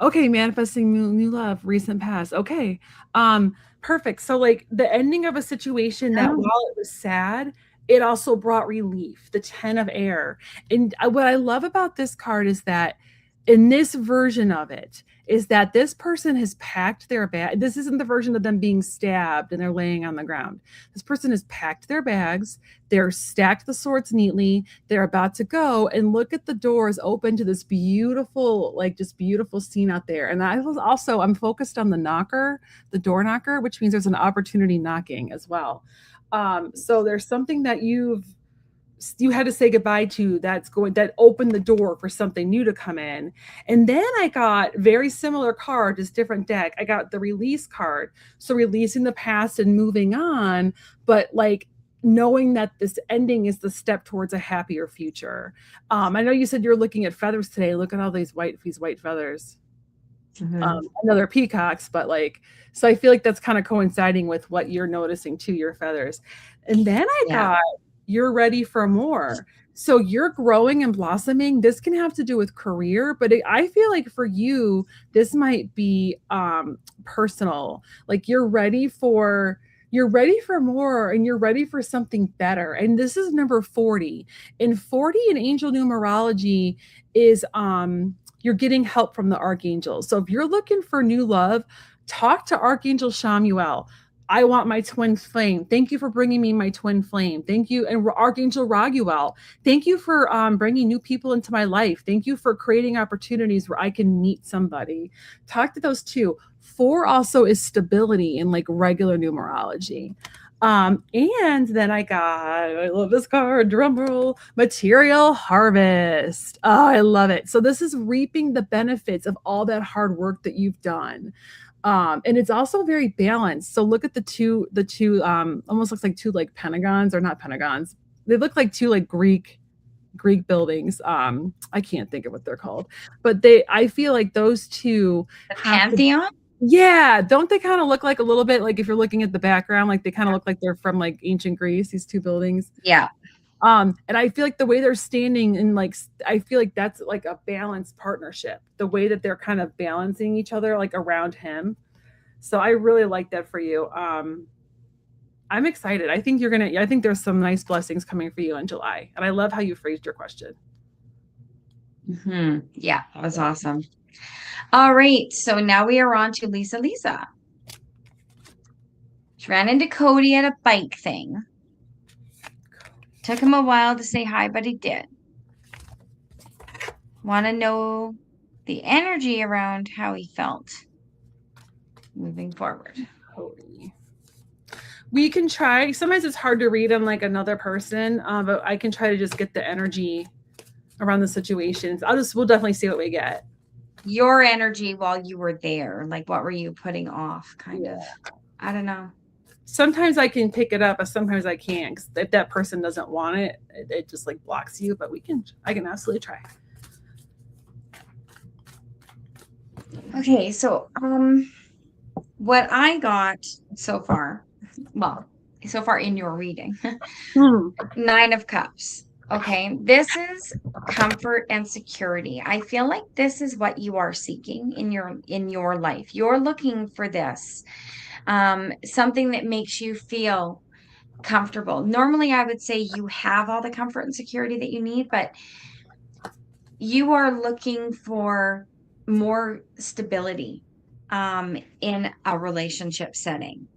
okay, manifesting new love, recent past. Okay. Perfect. So like the ending of a situation that Oh, while it was sad, it also brought relief, the 10 of air. And what I love about this card is that in this version of it, is that this person has packed their bag. This isn't the version of them being stabbed and they're laying on the ground. This person has packed their bags. They're stacked the swords neatly. They're about to go and look at the doors open to this beautiful, like just beautiful scene out there. And I was also, I'm focused on the knocker, the door knocker, which means there's an opportunity knocking as well. So there's something that you had to say goodbye to that opened the door for something new to come in. And then I got very similar card, just different deck. I got the release card, so releasing the past and moving on, but like knowing that this ending is the step towards a happier future. I know you said you're looking at feathers today. Look at all these white feathers. mhm. I know they're peacocks, but like, so I feel like that's kind of coinciding with what you're noticing to your feathers. And then I Yeah. got, you're ready for more. So you're growing and blossoming. This can have to do with career, but I feel like for you, this might be personal. Like you're ready for more and you're ready for something better. And this is number 40. And 40 in angel numerology is you're getting help from the archangels. So if you're looking for new love, talk to Archangel Shamuel. I want my twin flame. Thank you for bringing me my twin flame. Thank you. And Archangel Raguel, thank you for bringing new people into my life. Thank you for creating opportunities where I can meet somebody. Talk to those two. 4 also is stability in like regular numerology. And then I love this card, drum roll, material harvest. Oh, I love it. So this is reaping the benefits of all that hard work that you've done. And it's also very balanced. So look at the two almost looks like two like pentagons or not pentagons. They look like two like Greek buildings. I can't think of what they're called, but I feel like those two The have to, Pantheon? yeah, don't they kind of look like a little bit like if you're looking at the background, like they kind of look like they're from like ancient Greece, these two buildings. Yeah. And I feel like the way they're standing and like I feel like that's like a balanced partnership, the way that they're kind of balancing each other like around him. So I really like that for you. I'm excited. I think there's some nice blessings coming for you in July. And I love how you phrased your question. Yeah, that was awesome. All right, so now we are on to Lisa. Lisa. She ran into Cody at a bike thing. Took him a while to say hi, but he did. Want to know the energy around how he felt moving forward. Cody. We can try. Sometimes it's hard to read on like another person, but I can try to just get the energy around the situations. We'll definitely see what we get. Your energy while you were there, like what were you putting off, kind Yeah. of? I don't know. sometimes I can pick it up, but sometimes I can't. 'Cause if that person doesn't want it, it just like blocks you. But I can absolutely try. Okay, so what I got so far, well, so far in your reading, Hmm. Nine of Cups. Okay, this is comfort and security. I feel like this is what you are seeking in your life. You're looking for this, something that makes you feel comfortable. Normally, I would say you have all the comfort and security that you need, but you are looking for more stability in a relationship setting.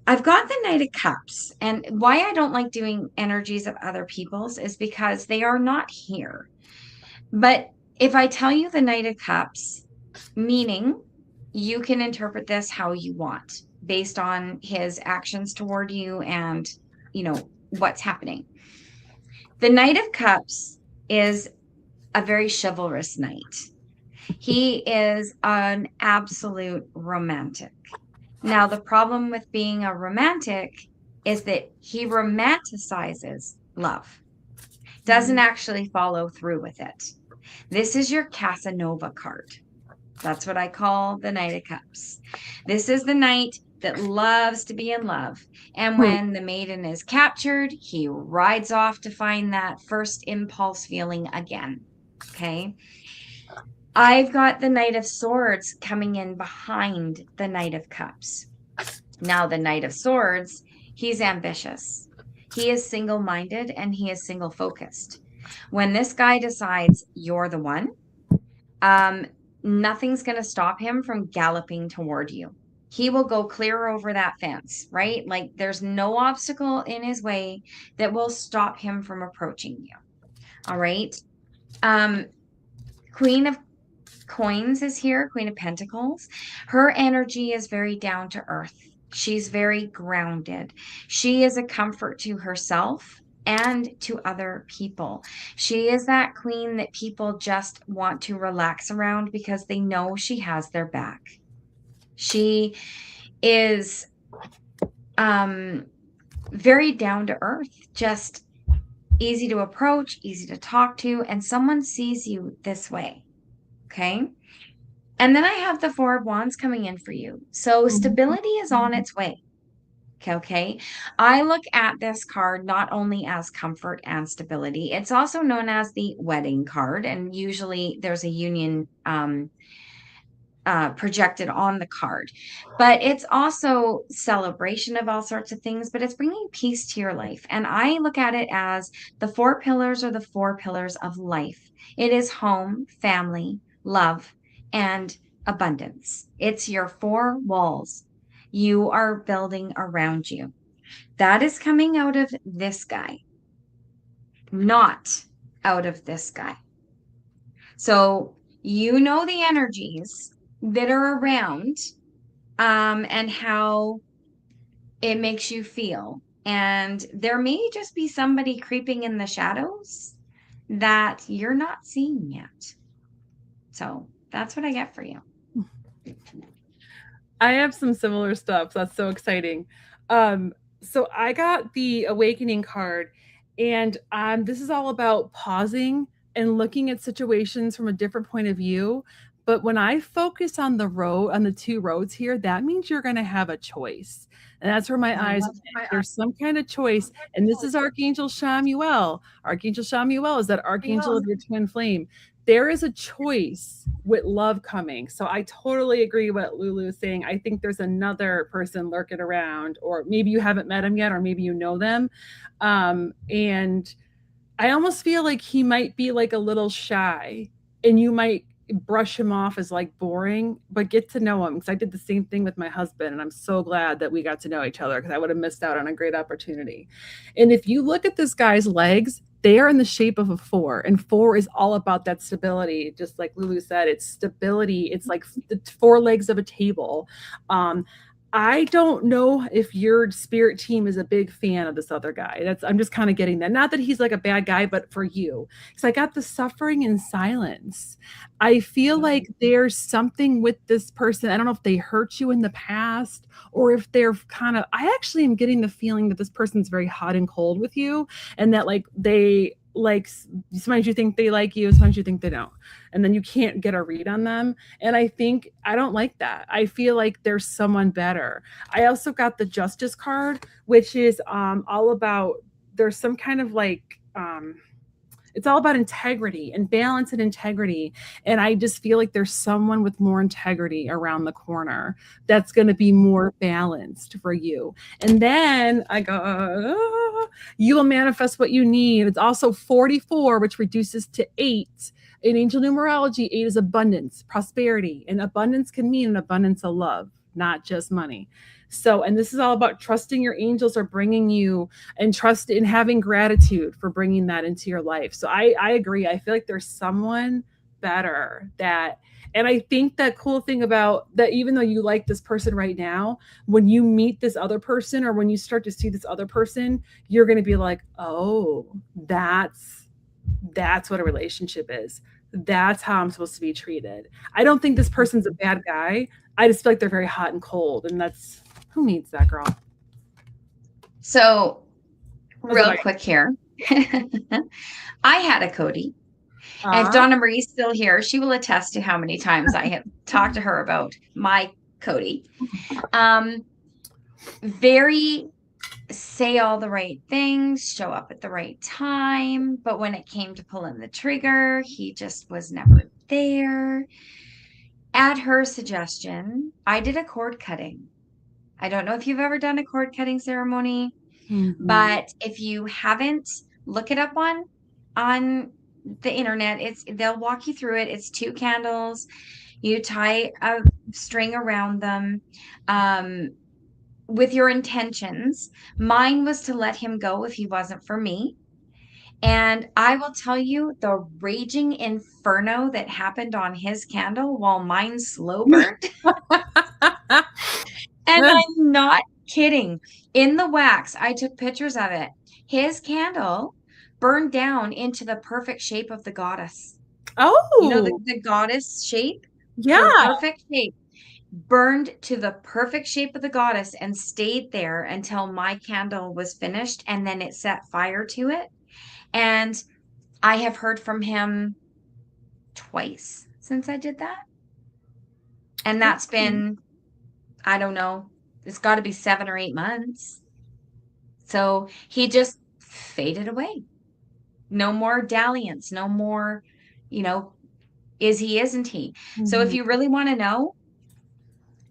I've got the Knight of Cups, and why I don't like doing energies of other people's is because they are not here. But if I tell you the Knight of Cups, meaning you can interpret this how you want based on his actions toward you and, what's happening. The Knight of Cups is a very chivalrous knight. He is an absolute romantic. Now, the problem with being a romantic is that he romanticizes love, doesn't actually follow through with it. This is your Casanova card. That's what I call the Knight of Cups. This is the knight that loves to be in love. And Hmm. when the maiden is captured, he rides off to find that first impulse feeling again. Okay. I've got the Knight of Swords coming in behind the Knight of Cups. Now, the Knight of Swords, he's ambitious. He is single minded and he is single focused. When this guy decides you're the one, um, nothing's going to stop him from galloping toward you. He will go clear over that fence, right? Like there's no obstacle in his way that will stop him from approaching you. All right. Um, Queen of Coins is here, Queen of Pentacles. Her energy is very down to earth. She's very grounded. She is a comfort to herself and to other people. She is that queen that people just want to relax around because they know she has their back. She is very down to earth, just easy to approach, easy to talk to, and someone sees you this way. Okay. And then I have the Four of Wands coming in for you. So stability is on its way. Okay. I look at this card not only as comfort and stability, it's also known as the wedding card. And usually there's a union projected on the card, but it's also celebration of all sorts of things, but it's bringing peace to your life. And I look at it as the four pillars are the four pillars of life. It is home, family, love, and abundance. It's your four walls you are building around you. That is coming out of this guy, not out of this guy. So you know the energies that are around and how it makes you feel. And there may just be somebody creeping in the shadows that you're not seeing yet. So that's what I get for you. I have some similar stuff. That's so exciting. So I got the Awakening card, and this is all about pausing and looking at situations from a different point of view. But when I focus on the two roads here, that means you're going to have a choice. And that's where my eyes, there's some kind of choice. And this is Archangel Shamuel. Archangel Shamuel is that archangel of your twin flame. There is a choice with love coming. So I totally agree what Lulu is saying. I think there's another person lurking around, or maybe you haven't met him yet, or maybe you know them. And I almost feel like he might be like a little shy, and you might brush him off as like boring, but get to know him, because I did the same thing with my husband, and I'm so glad that we got to know each other, because I would have missed out on a great opportunity. And if you look at this guy's legs, they are in the shape of a four, and four is all about that stability. Just like Lulu said, it's stability. It's like the four legs of a table. I don't know if your spirit team is a big fan of this other guy. I'm just kind of getting that. Not that he's like a bad guy, but for you. Because I got the suffering in silence. I feel like there's something with this person. I don't know if they hurt you in the past or if they're kind of, I actually am getting the feeling that this person's very hot and cold with you and that like they like sometimes you think they like you, sometimes you think they don't. And then you can't get a read on them. And I think I don't like that. I feel like there's someone better. I also got the justice card, which is all about there's some kind of like it's all about integrity and balance and integrity. And I just feel like there's someone with more integrity around the corner that's going to be more balanced for you. And then I go, you will manifest what you need. It's also 44, which reduces to 8. In angel numerology, 8 is abundance, prosperity, and abundance can mean an abundance of love, not just money. So, and this is all about trusting your angels are bringing you and trust in having gratitude for bringing that into your life. So I agree. I feel like there's someone better that, and I think that cool thing about that, even though you like this person right now, when you meet this other person or when you start to see this other person, you're going to be like, oh, that's what a relationship is. That's how I'm supposed to be treated. I don't think this person's a bad guy. I just feel like they're very hot and cold, and that's who needs that, girl? So, real quick here. I had a Cody. And if Donna Marie's still here, she will attest to how many times I have talked to her about my Cody. Very say all the right things, show up at the right time. But when it came to pulling the trigger, he just was never there. At her suggestion, I did a cord cutting. I don't know if you've ever done a cord cutting ceremony, but if you haven't, look it up on the internet. They'll walk you through it. It's 2 candles. You tie a string around them with your intentions. Mine was to let him go if he wasn't for me. And I will tell you the raging inferno that happened on his candle while mine slow burned. And I'm not kidding. In the wax, I took pictures of it. His candle burned down into the perfect shape of the goddess. Oh, You know, the goddess shape? yeah. The perfect shape. Burned to the perfect shape of the goddess and stayed there until my candle was finished. And then it set fire to it. And I have heard from him twice since I did that. And that's been, I don't know, it's got to be 7 or 8 months. So he just faded away. No more dalliance, no more, is he, isn't he? So if you really want to know,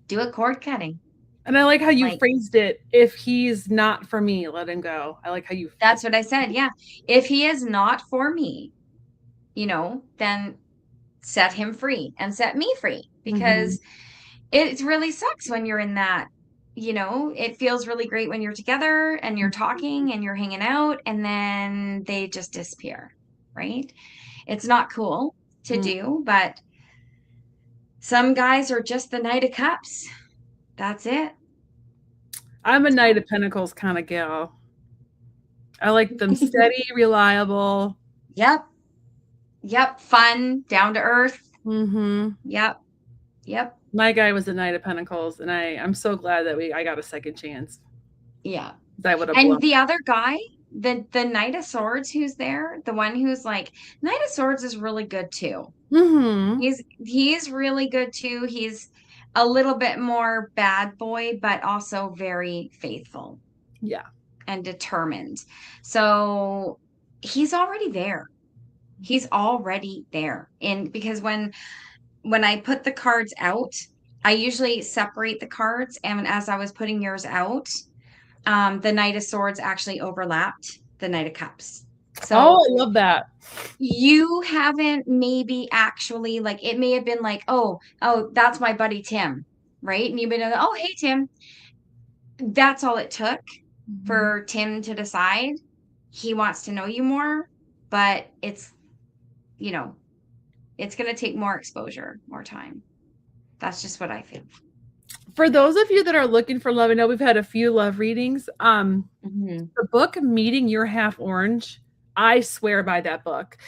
do a cord cutting. And I like how you phrased it. If he's not for me, let him go. I like how you. That's what I said. Yeah. If he is not for me, then set him free and set me free, because it really sucks when you're in that, it feels really great when you're together and you're talking and you're hanging out and then they just disappear, right? It's not cool to do, but some guys are just the Knight of Cups. That's it. I'm a Knight of Pentacles kind of gal. I like them steady, reliable. Yep. Fun, down to earth. Yep. My guy was a Knight of Pentacles, and I'm so glad that I got a second chance. Yeah. And the other guy, the Knight of Swords who's there, the one who's like, Knight of Swords is really good too. He's really good too. He's a little bit more bad boy, but also very faithful. Yeah. And determined. So he's already there. He's already there. And because when I put the cards out, I usually separate the cards. And as I was putting yours out, the Knight of Swords actually overlapped the Knight of Cups. So I love that. You haven't maybe actually, like, it may have been like, oh, that's my buddy Tim, right? And you've been, oh, hey, Tim. That's all it took for Tim to decide he wants to know you more, but it's going to take more exposure, more time. That's just what I think. For those of you that are looking for love, I know we've had a few love readings. Mhm. The book Meeting Your Half Orange, I swear by that book.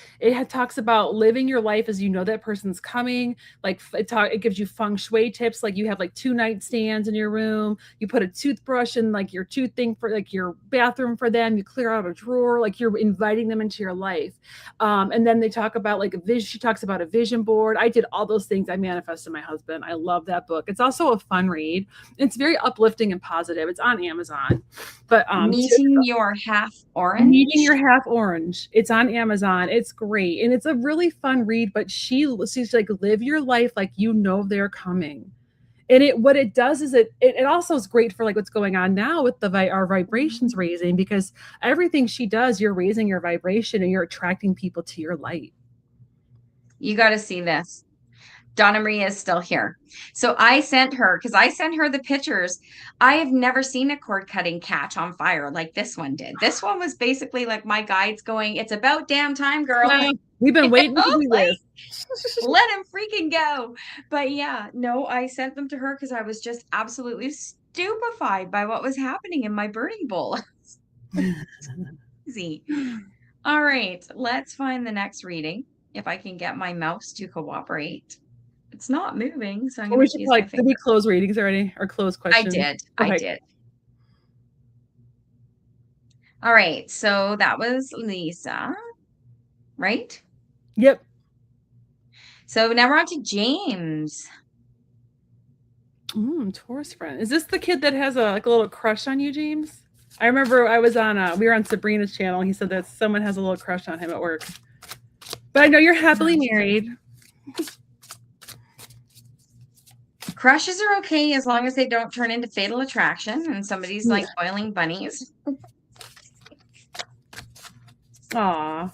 Talks about living your life as you know that person's coming. Like it gives you feng shui tips. Like you have like 2 nightstands in your room. You put a toothbrush in like your tooth thing for like your bathroom for them. You clear out a drawer. Like you're inviting them into your life. And then they talk about like a vision. She talks about a vision board. I did all those things. I manifested my husband. I love that book. It's also a fun read. It's very uplifting and positive. It's on Amazon. But Meeting Your Half Meeting Your Orange. Half Orange. It's on Amazon. It's great. And it's a really fun read, but she's like, live your life like you know they're coming. And what it does is it also is great for like what's going on now with our vibrations raising, because everything she does, you're raising your vibration and you're attracting people to your light. You got to see this. Donna Marie is still here. So I sent her, because I sent her the pictures. I have never seen a cord cutting catch on fire like this one did. This one was basically like my guides going, it's about damn time, girl. Yeah, we've been waiting to do Like, this. let him freaking go. But yeah, no, I sent them to her because I was just absolutely stupefied by what was happening in my burning bowl. Easy. All right, let's find the next reading if I can get my mouse to cooperate. It's not moving, so I'm Or going we to should use my probably, did we finger. close readings already or close I questions? did. I Okay. did. All right, so that was Lisa, right? Yep. So now we're on to James. Taurus friend. Is this the kid that has like a little crush on you, James? I remember we were on Sabrina's channel. He said that someone has a little crush on him at work. But I know you're happily married. Crushes are okay as long as they don't turn into fatal attraction and somebody's Yeah. like boiling bunnies. Aw.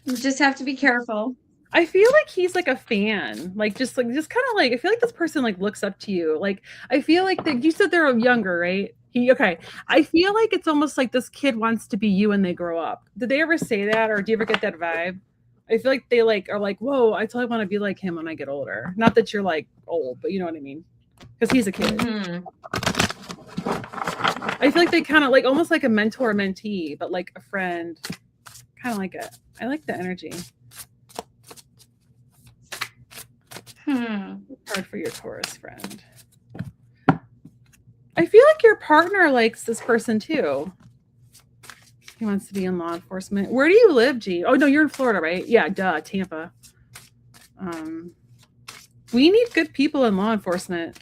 You just have to be careful. I feel like he's like a fan. Like just kind of like I feel like this person like looks up to you. Like I feel like you said they're younger, right? Okay. I feel like it's almost like this kid wants to be you when they grow up. Did they ever say that, or do you ever get that vibe? I feel like they like are like, whoa, I totally want to be like him when I get older. Not that you're like old, but you know what I mean? Because he's a kid. Mm-hmm. I feel like they kind of like almost like a mentor mentee, but like a friend. Kind of like it. I like the energy. Hard for your Taurus friend. I feel like your partner likes this person too. He wants to be in law enforcement. Where do you live, G? Oh no, you're in Florida, right? Yeah, duh, Tampa. We need good people in law enforcement.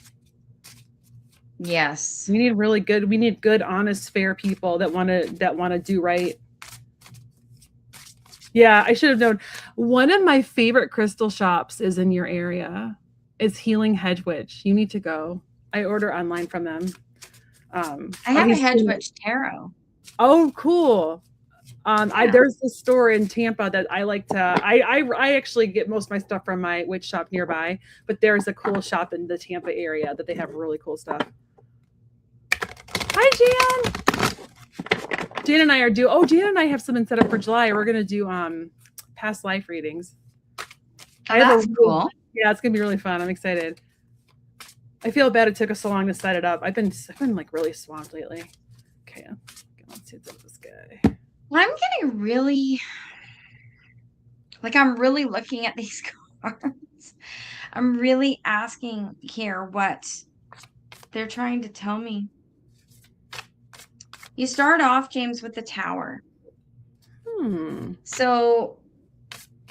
Yes. We need good, honest, fair people that want to do right. Yeah, I should have known. One of my favorite crystal shops is in your area. It's Healing Hedge Witch. You need to go. I order online from them. I have a Hedge Witch tarot. Oh, cool. Yeah. There's this store in Tampa that I like to. I actually get most of my stuff from my witch shop nearby, but there's a cool shop in the Tampa area that they have really cool stuff. Hi, Jan. Jan and I are due. Oh, Jan and I have something set up for July. We're gonna do past life readings. That's cool. Yeah, it's gonna be really fun. I'm excited. I feel bad it took us so long to set it up. I've been like really swamped lately. Okay, let's see what's this guy. I'm getting really like I'm really looking at these cards. I'm really asking here what they're trying to tell me. You start off, James, with the Tower. So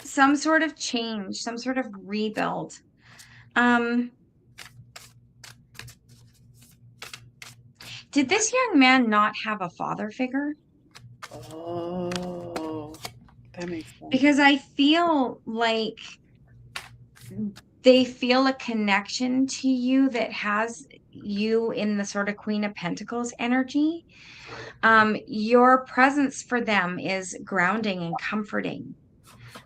some sort of change, some sort of rebuild. Did this young man not have a father figure? Oh, that makes sense. Because I feel like they feel a connection to you that has you in the sort of Queen of Pentacles energy. Your presence for them is grounding and comforting.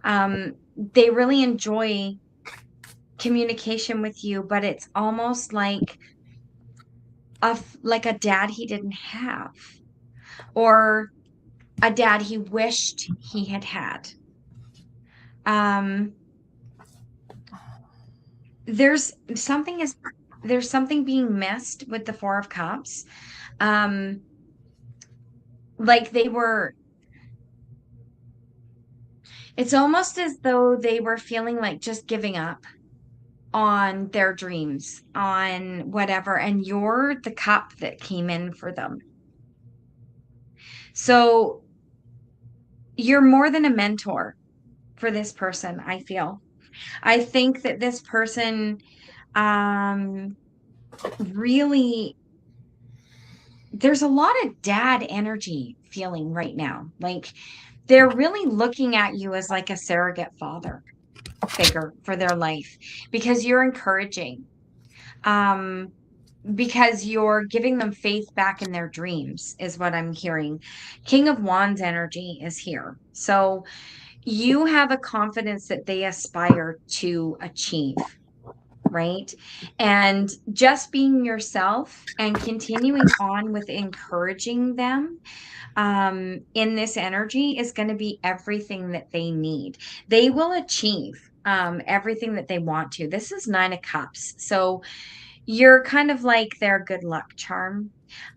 They really enjoy communication with you, but it's almost like a dad he didn't have, or a dad he wished he had had. There's something is there's something being missed with the Four of Cups. Um, like they were, it's almost as though they were feeling like just giving up on their dreams, on whatever, and you're the cup that came in for them. So you're more than a mentor for this person, I feel. I think that this person um really, there's a lot of dad energy feeling right now. Like they're really looking at you as like a surrogate father figure for their life because you're encouraging. Um because you're giving them faith back in their dreams is what I'm hearing. King of Wands energy is here. So you have a confidence that they aspire to achieve, right? And just being yourself and continuing on with encouraging them in this energy is going to be everything that they need. They will achieve everything that they want to. This is Nine of Cups. So you're kind of like their good luck charm.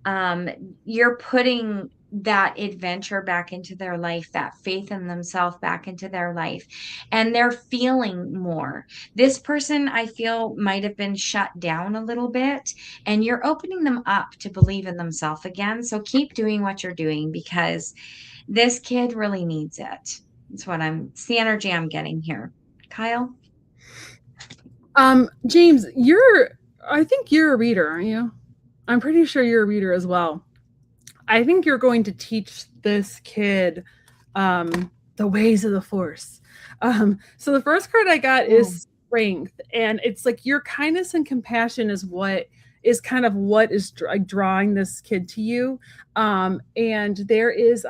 Um, you're putting that adventure back into their life, that faith in themselves back into their life, and they're feeling more. This person, I feel, might have been shut down a little bit, and you're opening them up to believe in themselves again. So keep doing what you're doing because this kid really needs it. It's the energy I'm getting here. Kyle? James, I think you're a reader, aren't you? I'm pretty sure you're a reader as well. I think you're going to teach this kid the ways of the force. So the first card I got is strength, and it's like your kindness and compassion is what is drawing this kid to you. And there is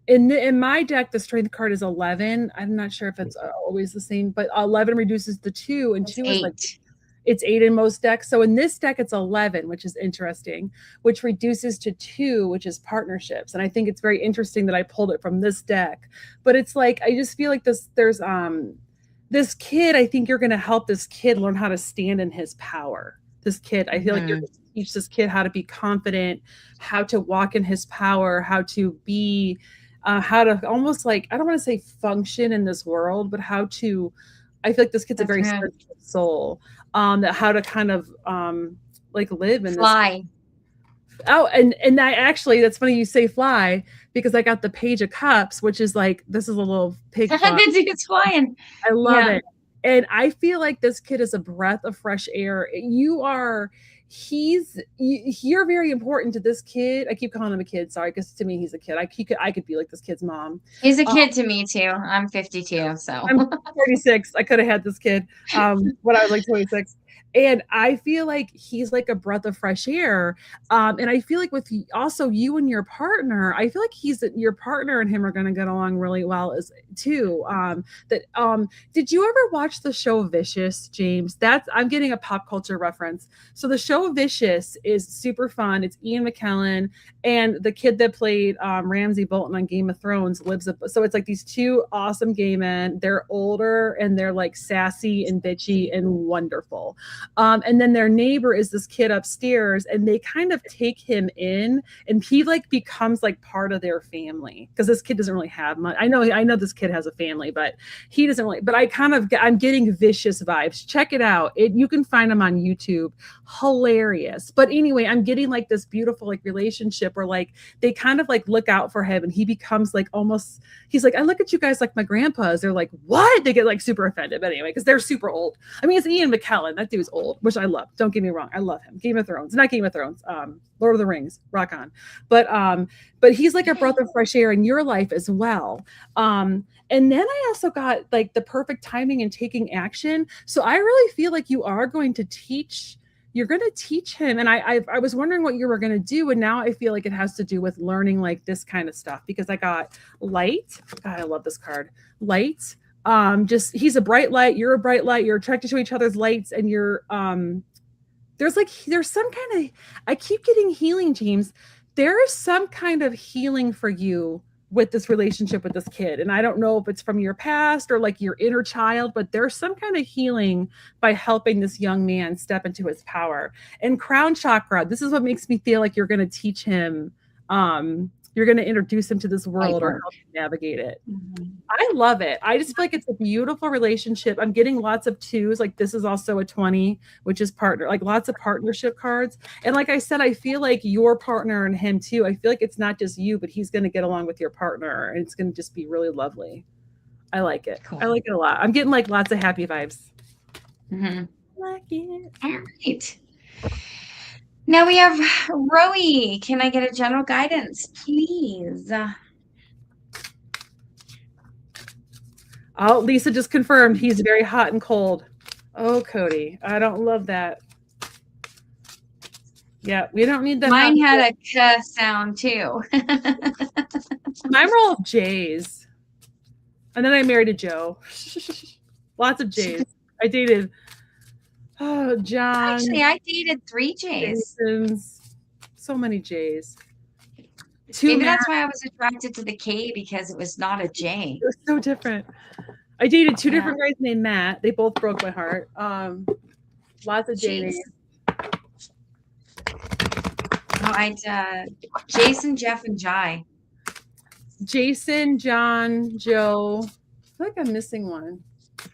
in my deck, the strength card is 11. I'm not sure if it's always the same, but 11 reduces to 2, and It's 2 is like eight. it's 8 in most decks. So in this deck, it's 11, which is interesting, which reduces to 2, which is partnerships. And I think it's very interesting that I pulled it from this deck. But it's like, I just feel like this kid, I think you're going to help this kid learn how to stand in his power. This kid, I feel like you're going to teach this kid how to be confident, how to walk in his power, how to be, how to almost like, I don't want to say function in this world, but how to, I feel like this kid's a very spiritual soul. That how to kind of like live in Fly. this. Oh, and I actually, that's funny you say fly, because I got the Page of Cups, which is like, this is a little pig fly. It's flying. I love it. And I feel like this kid is a breath of fresh air. You're very important to this kid. I keep calling him a kid, sorry, because to me he's a kid. I could be like this kid's mom. He's a kid to me too. I'm 52, so I'm 46. I could have had this kid when I was like 26. And I feel like he's like a breath of fresh air. And I feel like with also you and your partner, I feel like your partner and him are going to get along really well as too. Did you ever watch the show Vicious, James? I'm getting a pop culture reference. So the show Vicious is super fun. It's Ian McKellen, and the kid that played Ramsay Bolton on Game of Thrones so it's like these two awesome gay men. They're older and they're like sassy and bitchy and wonderful. And then their neighbor is this kid upstairs, and they kind of take him in, and he like becomes like part of their family because this kid doesn't really have much. I know this kid has a family, but he doesn't really. But I'm getting Vicious vibes. Check it out. You can find them on YouTube. Hilarious. But anyway, I'm getting like this beautiful like relationship where like they kind of like look out for him, and he becomes like almost. He's like, I look at you guys like my grandpas. They're like, what? They get like super offended. But anyway, because they're super old. I mean, it's Ian McKellen. That dude's old, which I love. Don't get me wrong. I love him. Game of Thrones, not Game of Thrones. Lord of the Rings, rock on. But he's like a breath of fresh air in your life as well. And then I also got like the perfect timing and taking action. So I really feel like you're going to teach him. And I was wondering what you were going to do. And now I feel like it has to do with learning like this kind of stuff, because I got light. God, I love this card. Light. Just he's a bright light, you're a bright light, you're attracted to each other's lights, and you're there's some kind of, I keep getting healing, James. There is some kind of healing for you with this relationship with this kid. And I don't know if it's from your past or like your inner child, but there's some kind of healing by helping this young man step into his power. And crown chakra, this is what makes me feel like you're going to teach him, you're going to introduce him to this world or help him navigate it. Mm-hmm. I love it. I just feel like it's a beautiful relationship. I'm getting lots of 2s. Like this is also a 20, which is partner, like lots of partnership cards. And like I said, I feel like your partner and him too. I feel like it's not just you, but he's going to get along with your partner and it's going to just be really lovely. I like it. Cool. I like it a lot. I'm getting like lots of happy vibes. Mm-hmm. I like it. All right. Now we have Rowie. Can I get a general guidance, please? Oh, Lisa just confirmed he's very hot and cold. Oh, Cody, I don't love that. Yeah, we don't need that. Mine had a k sound too. Mine were all J's. And then I married a Joe. Lots of J's. I dated John. Actually, I dated 3 J's. Jasons. So many J's. Maybe that's why I was attracted to the K, because it was not a J. It was so different. I dated 2 different guys named Matt. They both broke my heart. Lots of J names. Oh, I'd Jason, Jeff, and Jai. Jason, John, Joe. I feel like I'm missing one. I feel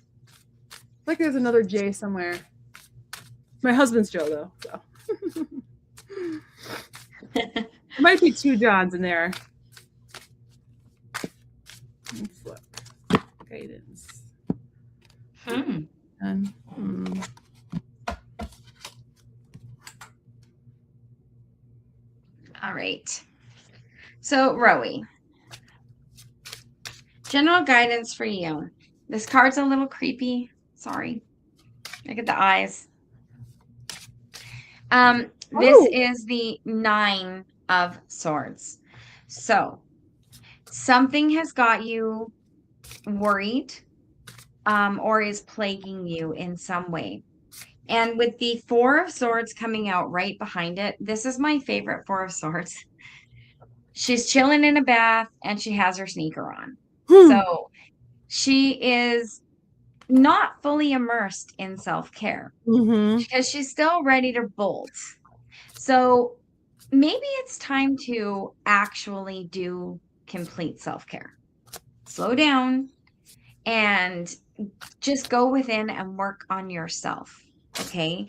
like there's another J somewhere. My husband's Joe, though. So. There might be 2 Johns in there. Let's look. Guidance. All right. So, Rowie, general guidance for you. This card's a little creepy. Sorry. Look at the eyes. This is the 9 of Swords. So, something has got you worried, or is plaguing you in some way. And with the 4 of Swords coming out right behind it, this is my favorite 4 of Swords. She's chilling in a bath and she has her sneaker on. So she is not fully immersed in self-care because she's still ready to bolt. So maybe it's time to actually do complete self-care. Slow down and just go within and work on yourself. Okay.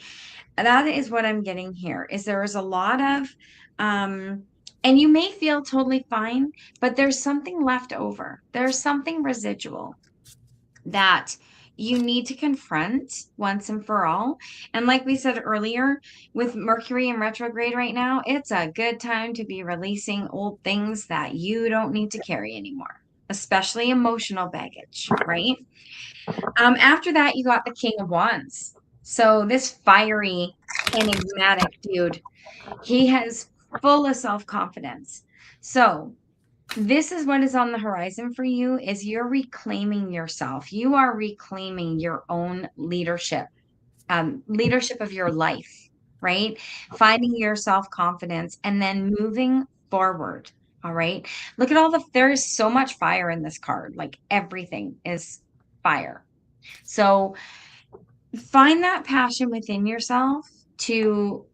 That is what I'm getting here, is there is a lot of, and you may feel totally fine, but there's something left over. There's something residual that you need to confront once and for all. And like we said earlier, with Mercury in retrograde right now, it's a good time to be releasing old things that you don't need to carry anymore, especially emotional baggage, right? After that, you got the King of Wands. So this fiery, enigmatic dude, he has full of self-confidence. So this is what is on the horizon for you, is you're reclaiming yourself. You are reclaiming your own leadership, leadership of your life, right? Finding your self-confidence and then moving forward. All right. Look at there is so much fire in this card. Like everything is fire. So find that passion within yourself to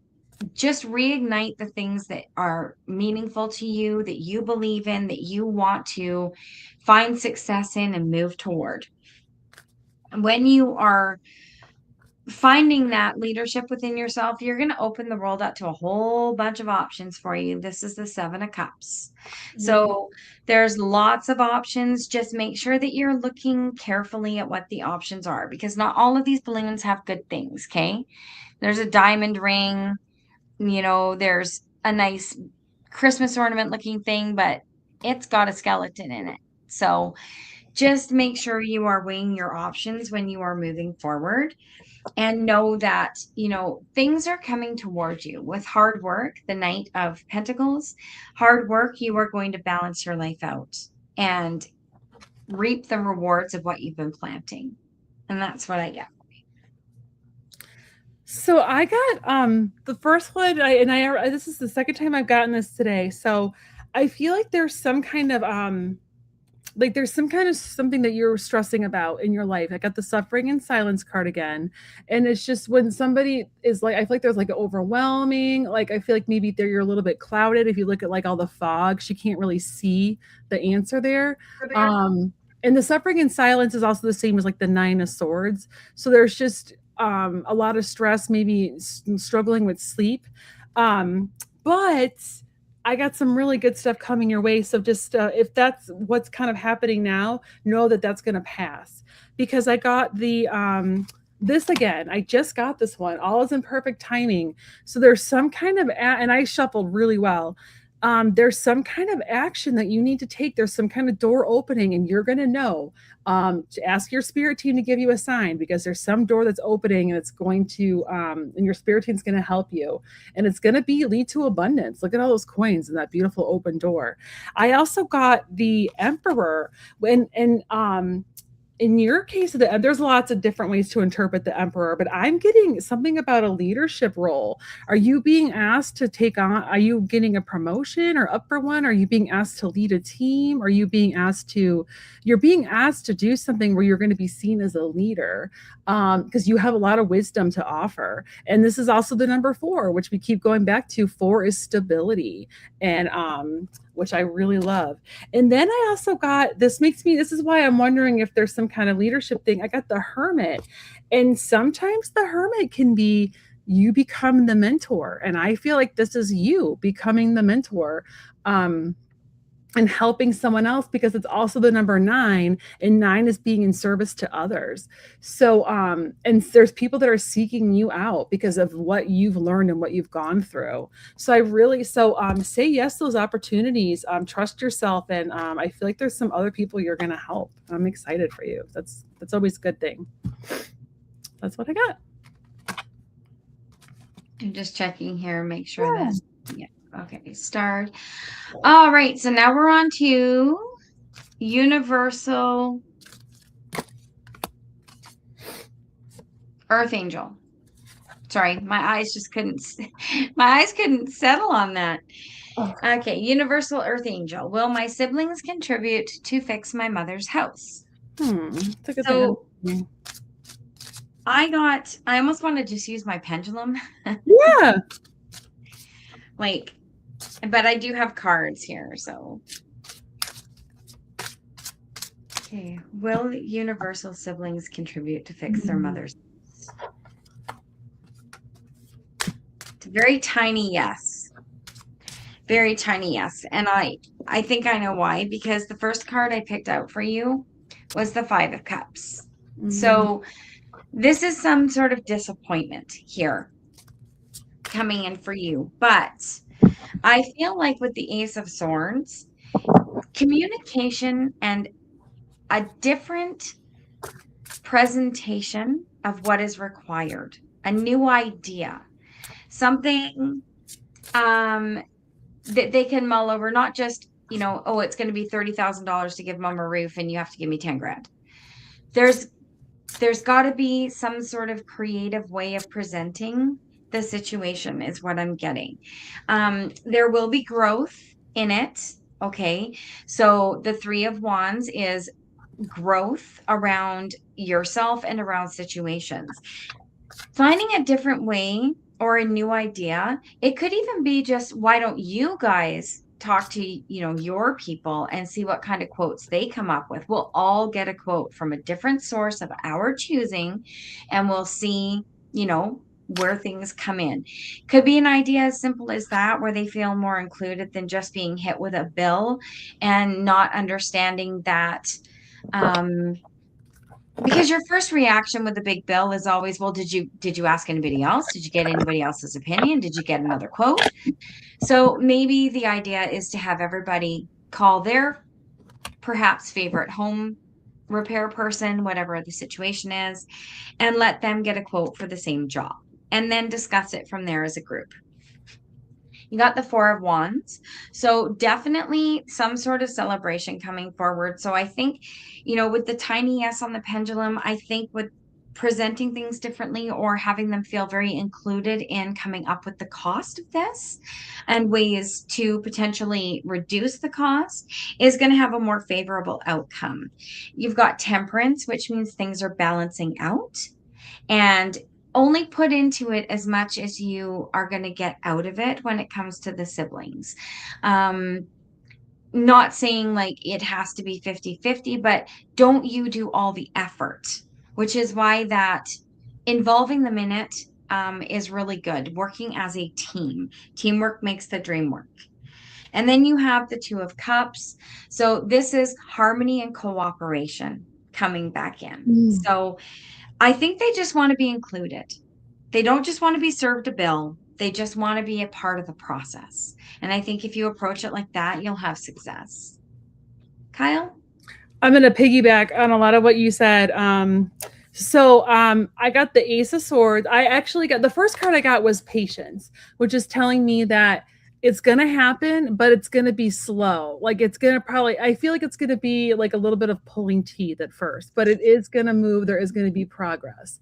just reignite the things that are meaningful to you, that you believe in, that you want to find success in and move toward. When you are finding that leadership within yourself, you're going to open the world up to a whole bunch of options for you. This is the 7 of Cups. So there's lots of options. Just make sure that you're looking carefully at what the options are, because not all of these balloons have good things. Okay. There's a diamond ring, there's a nice Christmas ornament looking thing, but it's got a skeleton in it. So just make sure you are weighing your options when you are moving forward. And know that, things are coming towards you with hard work. The Knight of Pentacles, hard work, you are going to balance your life out and reap the rewards of what you've been planting. And that's what I get. So I got the first one, this is the second time I've gotten this today. So I feel like there's some kind of like there's some kind of something that you're stressing about in your life. I got the suffering and silence card again. And it's just when somebody is like, I feel like there's like overwhelming, like I feel like maybe you're a little bit clouded. If you look at like all the fog, she can't really see the answer there. And the suffering and silence is also the same as like the Nine of Swords. So there's just a lot of stress, maybe struggling with sleep. But I got some really good stuff coming your way. So just if that's what's kind of happening now, know that that's going to pass. Because I got the this again. I just got this one. All is in perfect timing. So there's some kind of and I shuffled really well. There's some kind of action that you need to take. There's some kind of door opening, and you're going to know. To ask your spirit team to give you a sign because there's some door that's opening, and it's going to, and your spirit team's going to help you, and it's going to be lead to abundance. Look at all those coins in that beautiful open door. I also got the Emperor and in your case, there's lots of different ways to interpret the emperor, but I'm getting something about a leadership role. Are you being asked to take on, are you getting a promotion or up for one? Are you being asked to lead a team? Are you being asked to, you're being asked to do something where you're going to be seen as a leader because you have a lot of wisdom to offer. And this is also the number 4, which we keep going back to. 4 is stability, and which I really love. And then I also got, this is why I'm wondering if there's some kind of leadership thing. I got the Hermit. And sometimes the Hermit can be you become the mentor. And I feel like this is you becoming the mentor. And helping someone else, because it's also the number 9, and 9 is being in service to others. So and there's people that are seeking you out because of what you've learned and what you've gone through. So I really say yes to those opportunities. Trust yourself, and I feel like there's some other people you're going to help. I'm excited for you. That's always a good thing. That's what I got. I'm just checking here, make sure that, yeah. Okay, start. All right, so now we're on to Universal Earth Angel. Sorry, my eyes couldn't settle on that. Okay, Universal Earth Angel. Will my siblings contribute to fix my mother's house? That's a good So thing. I almost want to just use my pendulum. Yeah. But I do have cards here, so. Okay, will universal siblings contribute to fix their mother's? It's a very tiny yes. Very tiny yes. And I think I know why, because the first card I picked out for you was the 5 of Cups. So this is some sort of disappointment here coming in for you. But I feel like with the Ace of Swords, communication and a different presentation of what is required, a new idea, something that they can mull over, not just, oh, it's going to be $30,000 to give mom a roof and you have to give me 10 grand. There's got to be some sort of creative way of presenting the situation is what I'm getting. There will be growth in it. Okay. So the 3 of Wands is growth around yourself and around situations. Finding a different way or a new idea. It could even be just, why don't you guys talk to, your people and see what kind of quotes they come up with. We'll all get a quote from a different source of our choosing, and we'll see, where things come in. Could be an idea as simple as that, where they feel more included than just being hit with a bill and not understanding that, because your first reaction with the big bill is always, well, did you ask anybody else? Did you get anybody else's opinion? Did you get another quote? So maybe the idea is to have everybody call their perhaps favorite home repair person, whatever the situation is, and let them get a quote for the same job, and then discuss it from there as a group. You got the 4 of Wands. So definitely some sort of celebration coming forward. So I think, with the tiny yes on the pendulum, I think with presenting things differently or having them feel very included in coming up with the cost of this and ways to potentially reduce the cost is going to have a more favorable outcome. You've got temperance, which means things are balancing out, and only put into it as much as you are going to get out of it when it comes to the siblings. Not saying like it has to be 50-50, but don't you do all the effort, which is why that involving them in it is really good. Working as a team. Teamwork makes the dream work. And then you have the Two of Cups. So this is harmony and cooperation coming back in. So I think they just want to be included. They don't just want to be served a bill. They just want to be a part of the process. And I think if you approach it like that, you'll have success. Kyle? I'm going to piggyback on a lot of what you said. I got the Ace of Swords. I actually got the first card I got was Patience, which is telling me that it's going to happen, but it's going to be slow. Like it's going to probably, I feel like it's going to be like a little bit of pulling teeth at first, but it is going to move. There is going to be progress.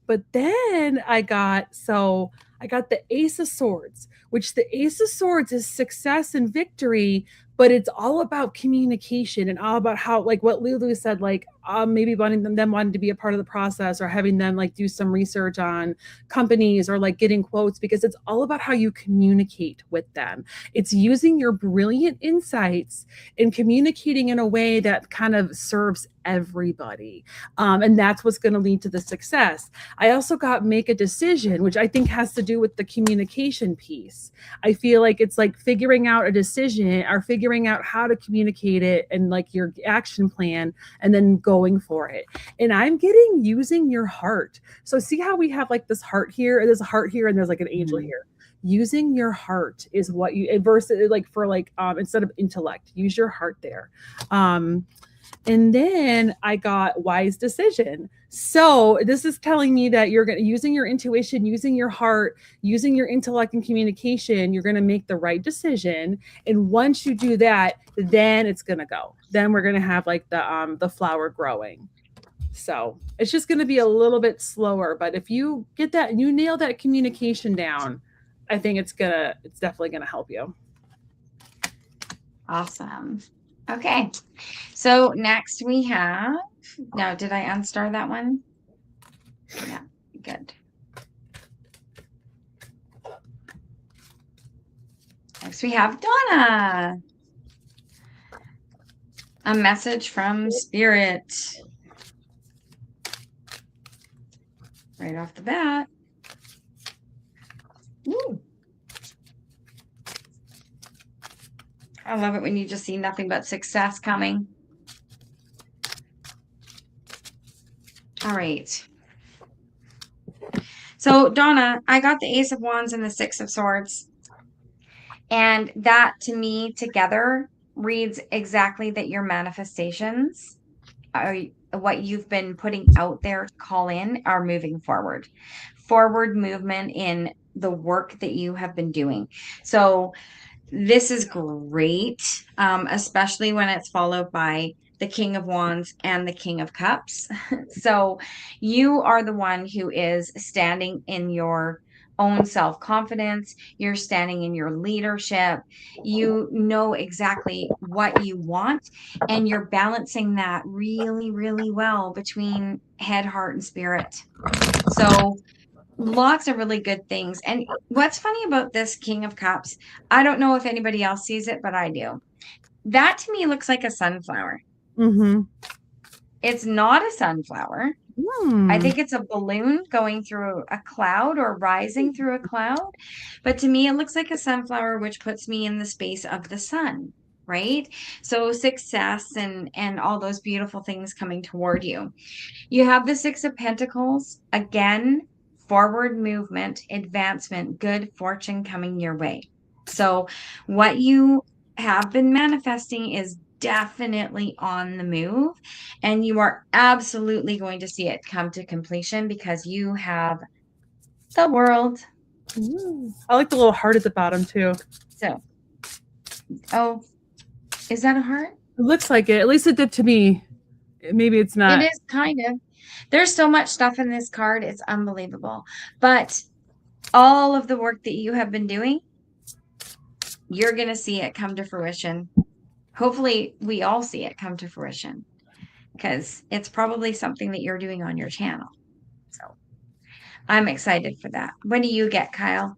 But then I got the Ace of Swords, which the Ace of Swords is success and victory, but it's all about communication and all about how, like what LuLu said, like maybe wanting them wanting to be a part of the process or having them like do some research on companies or like getting quotes, because it's all about how you communicate with them. It's using your brilliant insights and communicating in a way that kind of serves everybody. And that's what's going to lead to the success. I also got make a decision, which I think has to do with the communication piece. I feel like it's like figuring out a decision or figuring out how to communicate it and like your action plan and then going for it. And I'm getting using your heart. So see how we have like this heart here, and there's a heart here, and there's like an angel here. Using your heart is what you versus like for like instead of intellect, use your heart there. And then I got wise decision. So this is telling me that you're going to using your intuition, using your heart, using your intellect and communication, you're going to make the right decision. And once you do that, then it's going to go. Then we're going to have like the flower growing. So it's just going to be a little bit slower. But if you get that, you nail that communication down, I think it's definitely going to help you. Awesome. Okay. So next we have, now did I unstar that one? Yeah, good. Next we have Donna. A message from Spirit. Right off the bat. Woo. I love it when you just see nothing but success coming. All right. So Donna, I got the Ace of Wands and the Six of Swords. And that to me together reads exactly that your manifestations are what you've been putting out there to call in are moving forward. Forward movement in the work that you have been doing. So this is great, especially when it's followed by the King of Wands and the King of Cups. So you are the one who is standing in your own self-confidence. You're standing in your leadership. You know exactly what you want, and you're balancing that really, really well between head, heart, and spirit. So lots of really good things. And what's funny about this King of Cups, I don't know if anybody else sees it, but I do. That to me looks like a sunflower. Mm-hmm. It's not a sunflower. I think it's a balloon going through a cloud or rising through a cloud. But to me, it looks like a sunflower, which puts me in the space of the sun, right? So success and all those beautiful things coming toward you. You have the Six of Pentacles. Again, forward movement, advancement, good fortune coming your way. So what you have been manifesting is definitely on the move, and you are absolutely going to see it come to completion because you have the world. Ooh. I like the little heart at the bottom too. So, oh, is that a heart? It looks like it. At least it did to me. Maybe it's It not. is kind of. There's so much stuff in this card. It's unbelievable. But all of the work that you have been doing, you're going to see it come to fruition. Hopefully, we all see it come to fruition because it's probably something that you're doing on your channel. So I'm excited for that. What do you get, Kyle?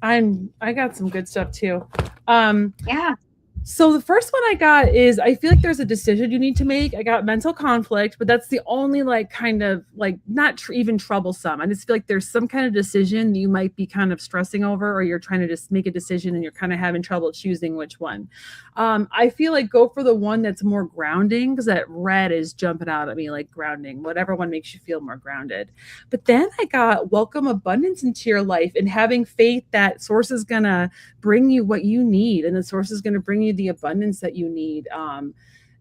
I got some good stuff too. Um, Yeah. So the first one I got is I feel like there's a decision you need to make. I got mental conflict, but that's the only like kind of like not even troublesome. I just feel like there's some kind of decision you might be kind of stressing over, or you're trying to just make a decision and you're kind of having trouble choosing which one. I feel like go for the one that's more grounding because that red is jumping out at me like grounding. Whatever one makes you feel more grounded. But then I got welcome abundance into your life and having faith that source is gonna bring you what you need, and the source is going to bring you the abundance that you need,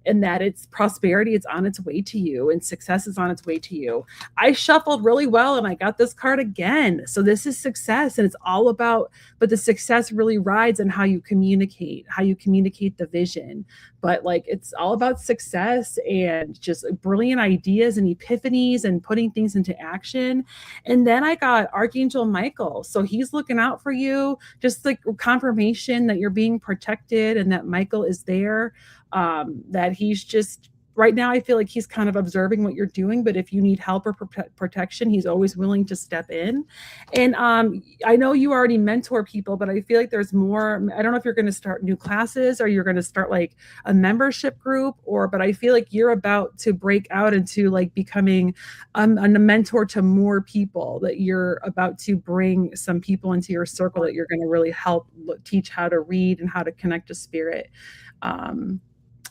and that it's prosperity, it's on its way to you, and success is on its way to you. I shuffled really well and I got this card again. So this is success, and it's all about, but the success really rides on how you communicate the vision. But like it's all about success and just brilliant ideas and epiphanies and putting things into action. And then I got Archangel Michael. So he's looking out for you, just like confirmation that you're being protected and that Michael is there. That he's just right now, I feel like he's kind of observing what you're doing, but if you need help or protection, he's always willing to step in. And I know you already mentor people, but I feel like there's more. I don't know if you're going to start new classes or you're going to start like a membership group, but I feel like you're about to break out into like becoming a mentor to more people, that you're about to bring some people into your circle that you're going to really help teach how to read and how to connect to spirit.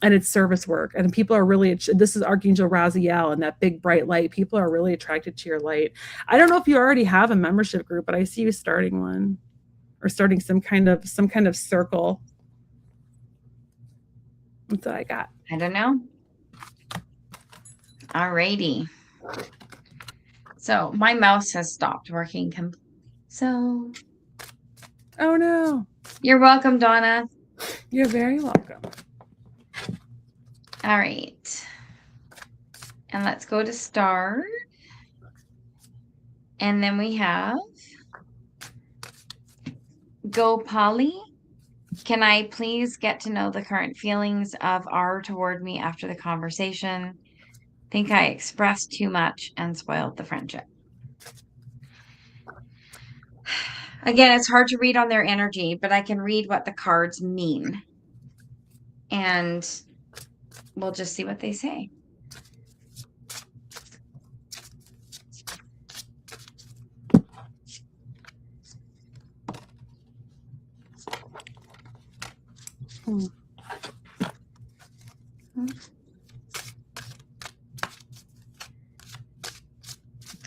And it's service work, and people are really, this is Archangel Raziel and that big bright light. People are really attracted to your light. I don't know if you already have a membership group, but I see you starting one or starting some kind of circle. That's what I got. I don't know. All righty. So my mouse has stopped working. So. Oh no. You're welcome, Donna. You're very welcome. All right. And let's go to start. And then we have Go Polly. Can I please get to know the current feelings of R toward me after the conversation? Think I expressed too much and spoiled the friendship. Again, it's hard to read on their energy, but I can read what the cards mean. And we'll just see what they say.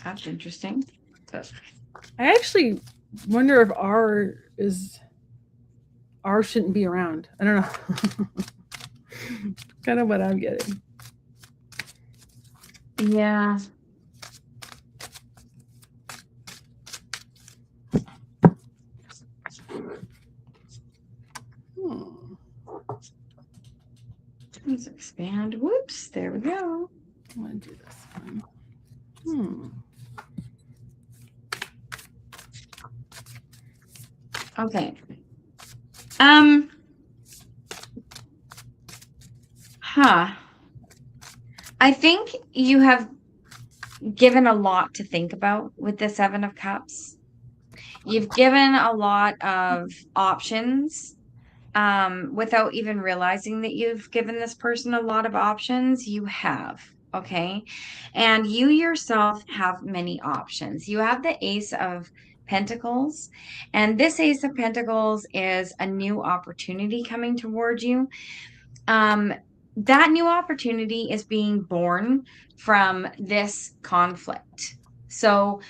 That's interesting. I actually wonder if R shouldn't be around. I don't know. Kind of what I'm getting. Yeah. Let's expand. Whoops, there we go. I want to do this one. Okay. I think you have given a lot to think about with the Seven of Cups. You've given a lot of options without even realizing that you've given this person a lot of options. You have, okay? And you yourself have many options. You have the Ace of Pentacles, and this Ace of Pentacles is a new opportunity coming towards you. That new opportunity is being born from this conflict. So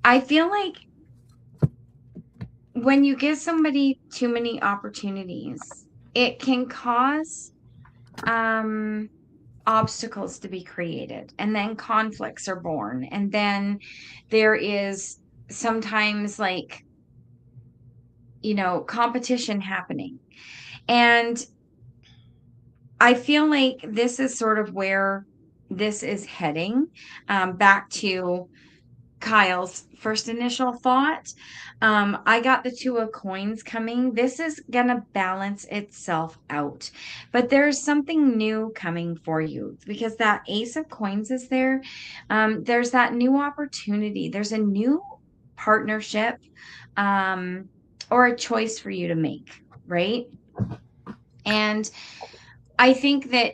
I feel like when you give somebody too many opportunities, it can cause obstacles to be created, and then conflicts are born, and then there is sometimes like, competition happening. And I feel like this is sort of where this is heading. Back to Kyle's first initial thought. I got the two of coins coming. This is going to balance itself out, but there's something new coming for you because that ace of coins is there. There's that new opportunity. There's a new partnership, or a choice for you to make, right? And I think that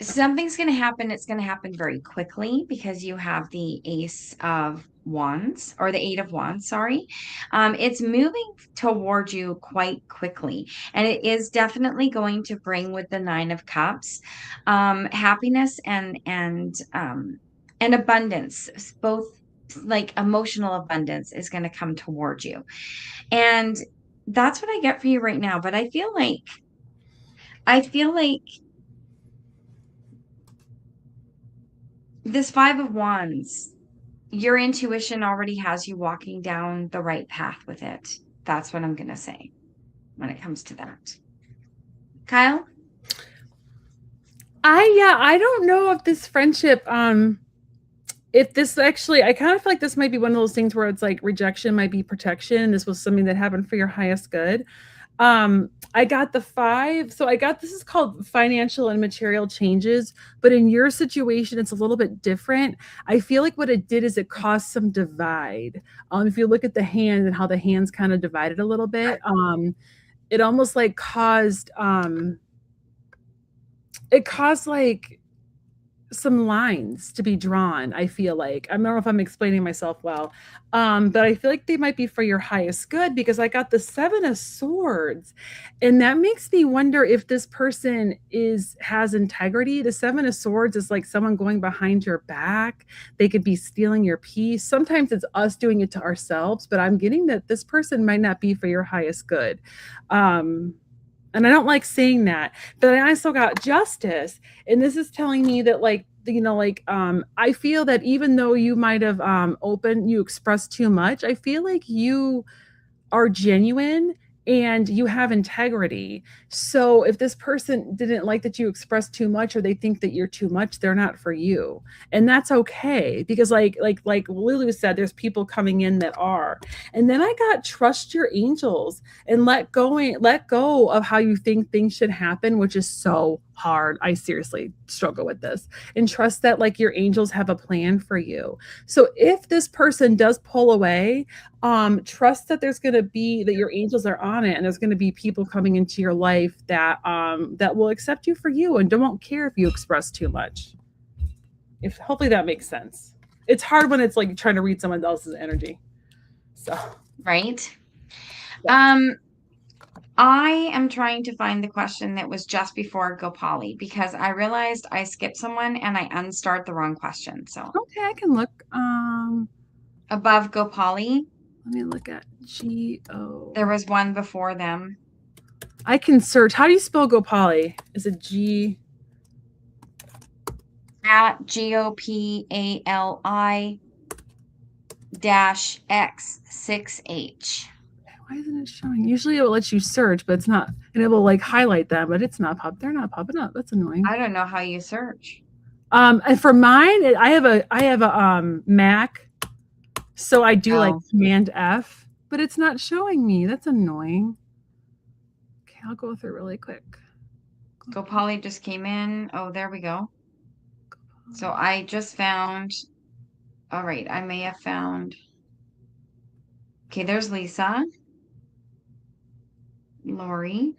something's going to happen. It's going to happen very quickly because you have the ace of wands, or the eight of wands, sorry. It's moving towards you quite quickly, and it is definitely going to bring, with the nine of cups, happiness and abundance. Both, like emotional abundance, is going to come towards you, and that's what I get for you right now. But I feel like this five of wands, your intuition already has you walking down the right path with it. That's what I'm going to say when it comes to that. Kyle? I don't know if this friendship, if this actually, I kind of feel like this might be one of those things where it's like rejection might be protection. This was something that happened for your highest good. I got the five. So I got, this is called financial and material changes, but in your situation, it's a little bit different. I feel like what it did is it caused some divide. If you look at the hand and how the hands kind of divided a little bit, it almost like caused, it caused like some lines to be drawn. I feel like, I don't know if I'm explaining myself well, but I feel like they might be for your highest good, because I got the seven of swords, and that makes me wonder if this person has integrity. The seven of swords is like someone going behind your back. They could be stealing your peace. Sometimes it's us doing it to ourselves, but I'm getting that this person might not be for your highest good. And I don't like saying that, but I also got justice. And this is telling me that, like, I feel that even though you might have you expressed too much, I feel like you are genuine and you have integrity. So if this person didn't like that you expressed too much, or they think that you're too much, they're not for you. And that's okay, because like LuLu said, there's people coming in that are. And then I got trust your angels and let go of how you think things should happen, which is so hard. I seriously struggle with this. And trust that, like, your angels have a plan for you. So if this person does pull away, trust that there's going to be, that your angels are on it, and there's going to be people coming into your life that that will accept you for you and don't care if you express too much. If hopefully that makes sense. It's hard when it's like trying to read someone else's energy. So Right. yeah. I am trying to find the question that was just before Gopali, because I realized I skipped someone and I unstarred the wrong question. So Okay, I can look. above Gopali, Let me look at G-O. there was one before them. I can search. How do you spell Gopali? Is it G? At GOPALI -X6H. Why isn't it showing? Usually it will let you search, but it's not, and it will like highlight them, but it's not they're not popping up. That's annoying. I don't know how you search. And for mine, I have a Mac, so I do like Command F, but it's not showing me. That's annoying. Okay, I'll go through really quick. Gopali just came in. Oh, there we go. So I just found, all right, I may have found, okay, there's Lisa, Lori,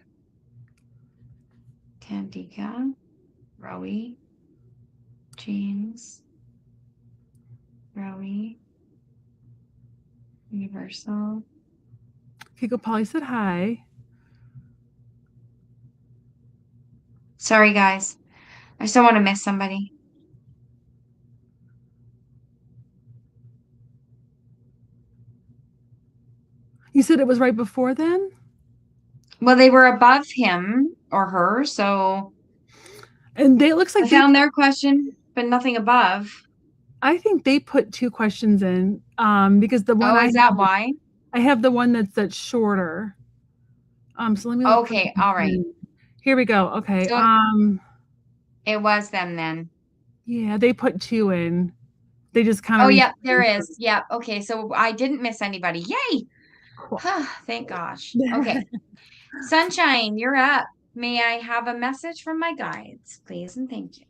Tandika, Rowie, James, Rowie, Universal. Okay, Gopali said hi. Sorry, guys. I just don't want to miss somebody. You said it was right before then? Well, they were above him or her, so. And it looks like I found their question, but nothing above. I think they put two questions in, because the one is that why? I have the one that's shorter. So let me look. Okay, all right. Here we go. Okay. So It was them then. Yeah, they put 2 in. They just kind Oh, of yeah, there refrained is. Yeah. Okay. So I didn't miss anybody. Yay. from. Thank gosh. Okay. Sunshine, you're up. May I have a message from my guides, please? And thank you.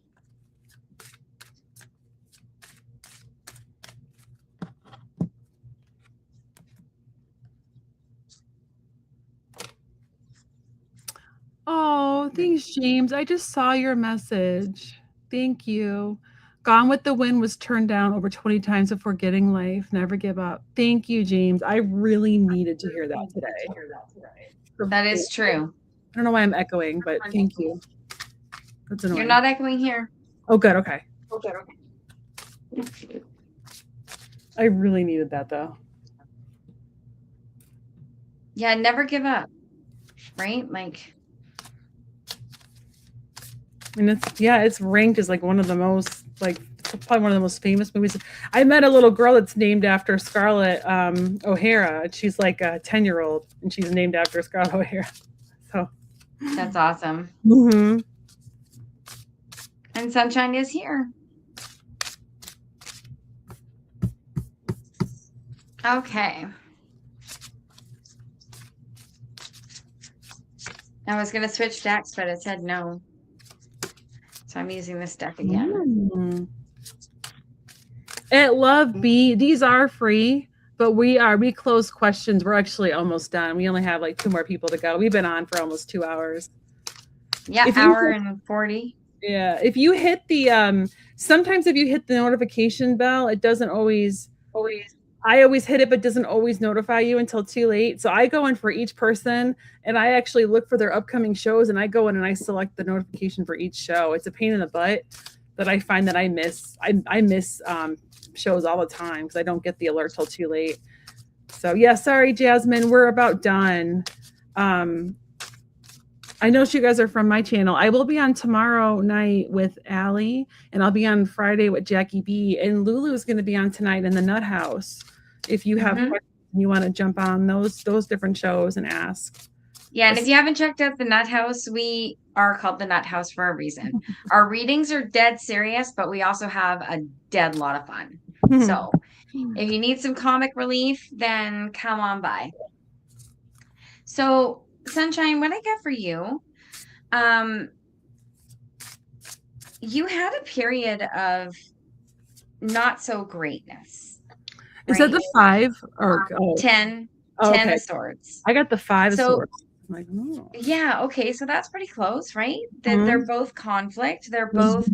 Oh, thanks, James. I just saw your message. Thank you. Gone with the Wind was turned down over 20 times before getting life. Never give up. Thank you, James. I really needed to hear that today. That is true. I don't know why I'm echoing, but thank you. That's You're annoying. not echoing here. Oh, good. Okay. I really needed that though. Yeah, never give up. Right? Like, And it's ranked as like one of the most like probably one of the most famous movies. I met a little girl that's named after Scarlett O'Hara. She's like a 10-year-old and she's named after Scarlett O'Hara. So that's awesome. mm-hmm. And Sunshine is here. Okay. I was going to switch decks, but it said no. So I'm using this deck again. Mm. At Love B, these are free, but we close questions. We're actually almost done. We only have like 2 more people to go. We've been on for almost 2 hours. Yeah, hour and 40. Yeah. If you hit the sometimes if you hit the notification bell, it doesn't always I always hit it, but doesn't always notify you until too late. So I go in for each person and I actually look for their upcoming shows and I go in and I select the notification for each show. It's a pain in the butt that I find that I miss. I miss shows all the time because I don't get the alert till too late. So yeah, sorry, Jasmine, we're about done. I know you guys are from my channel. I will be on tomorrow night with Allie, and I'll be on Friday with Jackie B. And Lulu is going to be on tonight in the Nut House. If you have questions, you want to jump on those different shows and ask. Yeah, and if you haven't checked out the Nut House, we are called the Nut House for a reason. Our readings are dead serious, but we also have a dead lot of fun. So if you need some comic relief, then come on by. So, Sunshine, what I got for you, you had a period of not so greatness. Is that the 5 or 10? Oh, 10 okay. of swords. I got the 5 of So, swords. I'm like, oh. Yeah, okay, so that's pretty close, right? That they're both conflict. They're both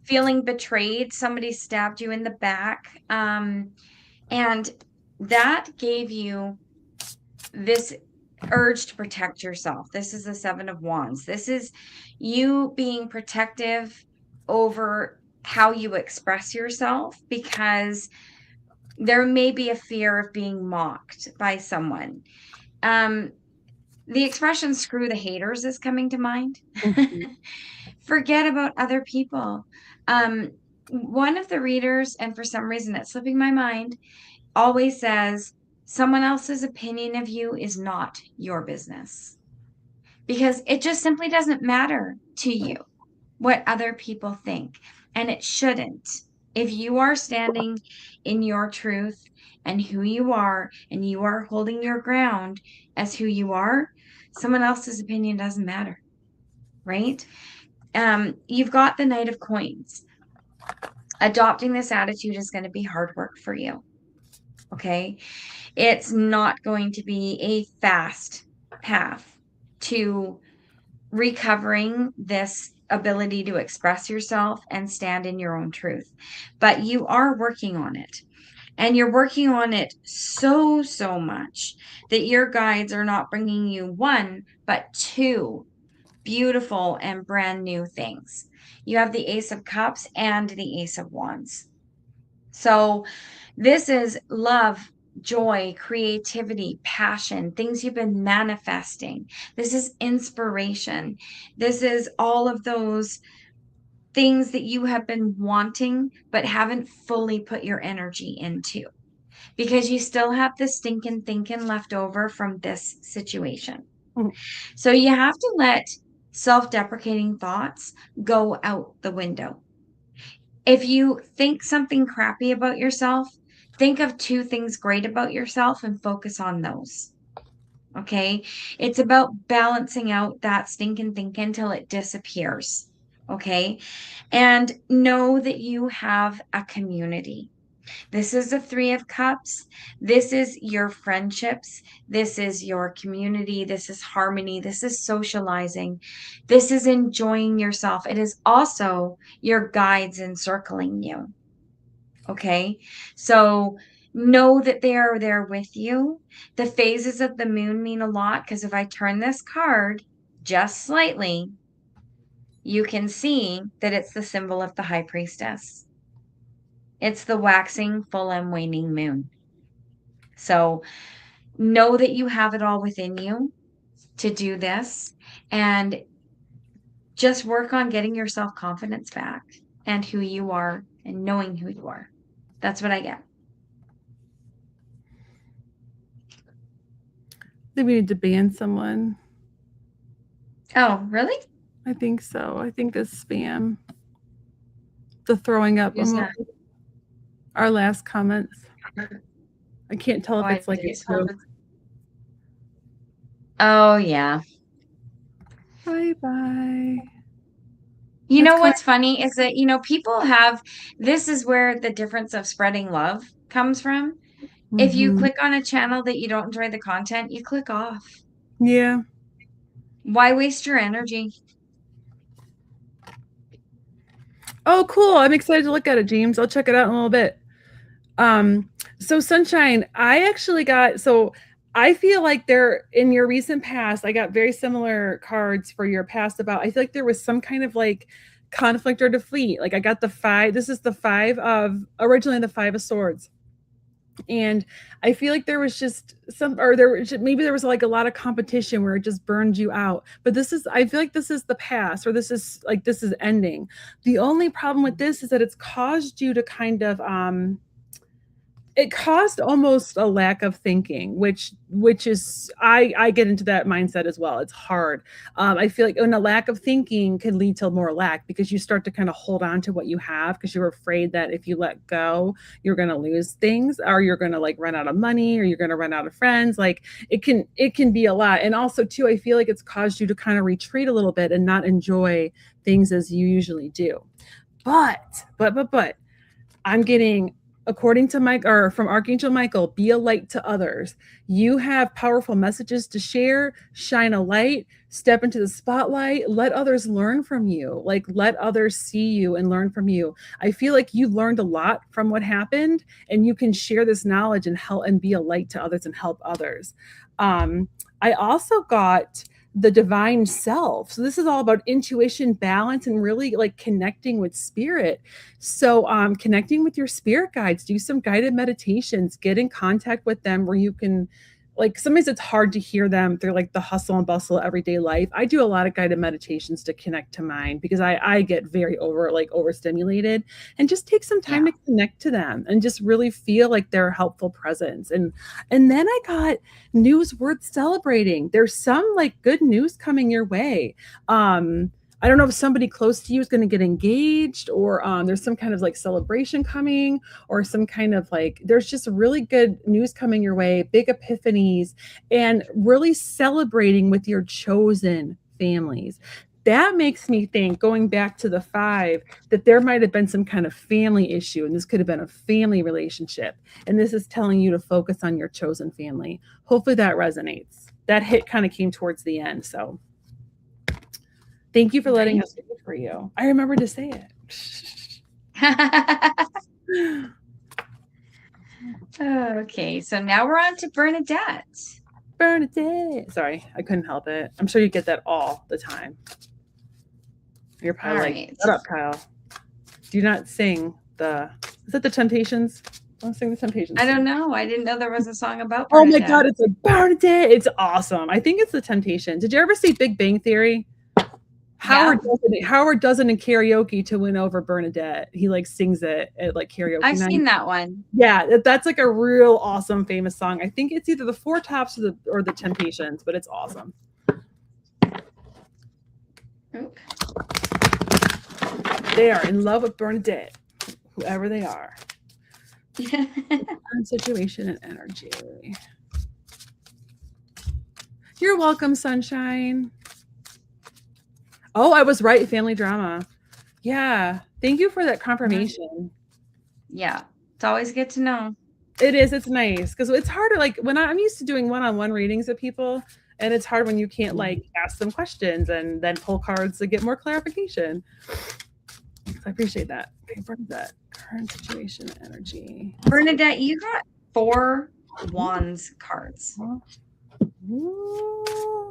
feeling betrayed. Somebody stabbed you in the back. And that gave you this urge to protect yourself. This is the 7 of Wands. This is you being protective over how you express yourself because there may be a fear of being mocked by someone. The expression screw the haters is coming to mind. Forget about other people. One of the readers, and for some reason it's slipping my mind, always says, someone else's opinion of you is not your business. Because it just simply doesn't matter to you what other people think. And it shouldn't. If you are standing in your truth and who you are, and you are holding your ground as who you are, someone else's opinion doesn't matter, right? You've got the Knight of Coins. Adopting this attitude is going to be hard work for you. Okay. It's not going to be a fast path to recovering this ability to express yourself and stand in your own truth. But you are working on it. And you're working on it so much that your guides are not bringing you 1, but 2 beautiful and brand new things. You have the Ace of Cups and the Ace of Wands. So this is love, joy, creativity, passion, things you've been manifesting. This is inspiration. This is all of those things that you have been wanting but haven't fully put your energy into because you still have the stinking thinking left over from this situation. So you have to let self-deprecating thoughts go out the window. If you think something crappy about yourself, think of two things great about yourself and focus on those. Okay. It's about balancing out that stinking thinking until it disappears. Okay. And know that you have a community. This is the Three of Cups. This is your friendships. This is your community. This is harmony. This is socializing. This is enjoying yourself. It is also your guides encircling you. Okay. So know that they are there with you. The phases of the moon mean a lot because if I turn this card just slightly, you can see that it's the symbol of the high priestess. It's the waxing, full, and waning moon. So know that you have it all within you to do this and just work on getting your self confidence back and who you are and knowing who you are. That's what I get. I think we need to ban someone. Oh, really? I think so. I think it's spam. The throwing up. Our last comments. I can't tell if it's like a joke. Oh, yeah. Bye-bye. You know what's funny is that, people this is where the difference of spreading love comes from. If you click on a channel that you don't enjoy the content, you click off. Yeah. Why waste your energy? Oh, cool. I'm excited to look at it, James. I'll check it out in a little bit. So Sunshine, I feel like in your recent past, I got very similar cards for your past I feel like there was some kind of like conflict or defeat. Like I got this is originally the Five of Swords. And I feel like there was just maybe there was like a lot of competition where it just burned you out. But I feel like this is the past, or this is ending. The only problem with this is that it's caused you to kind of, it caused almost a lack of thinking, which is, I get into that mindset as well. It's hard. I feel like when a lack of thinking can lead to more lack, because you start to kind of hold on to what you have because you're afraid that if you let go, you're going to lose things, or you're going to like run out of money, or you're going to run out of friends. Like it can be a lot. And also too, I feel like it's caused you to kind of retreat a little bit and not enjoy things as you usually do. But I'm getting, according to Mike, or from Archangel Michael, be a light to others. You have powerful messages to share. Shine a light, step into the spotlight, let others learn from you. Like let others see you and learn from you. I feel like you learned a lot from what happened, and you can share this knowledge and help and be a light to others and help others. I also got the divine self. So this is all about intuition, balance, and really like connecting with spirit. So connecting with your spirit guides, do some guided meditations, get in contact with them where you can, like sometimes it's hard to hear them through like the hustle and bustle of everyday life. I do a lot of guided meditations to connect to mine because I get very overstimulated, and just take some time to connect to them and just really feel like they're a helpful presence. And then I got news worth celebrating. There's some like good news coming your way. I don't know if somebody close to you is going to get engaged, or there's some kind of like celebration coming, or some kind of like, there's just really good news coming your way, big epiphanies, and really celebrating with your chosen families. That makes me think, going back to the 5, that there might have been some kind of family issue, and this could have been a family relationship. And this is telling you to focus on your chosen family. Hopefully that resonates. That hit kind of came towards the end. So thank you for letting us read for you. I remembered to say it. Okay, so now we're on to Bernadette. Bernadette. Sorry, I couldn't help it. I'm sure you get that all the time. You're probably like, shut up, Kyle. Do not sing is it the Temptations? Don't sing the Temptations. I don't know. I didn't know there was a song about Bernadette. Oh my God, it's like Bernadette. It's awesome. I think it's the Temptations. Did you ever see Big Bang Theory? Howard does it in karaoke to win over Bernadette. He like sings it at like karaoke. I've seen that one. Yeah, that's like a real awesome famous song. I think it's either the Four Tops or the Temptations, but it's awesome. Oop. They are in love with Bernadette, whoever they are. Situation and energy. You're welcome, sunshine. Oh, I was right. Family drama. Yeah. Thank you for that confirmation. Yeah. It's always good to know. It is. It's nice because it's harder. Like when I'm used to doing one-on-one readings of people, and it's hard when you can't like ask them questions and then pull cards to get more clarification. So I appreciate that. Okay, Bernadette, current situation, energy. Bernadette, you got 4 wands cards. Ooh.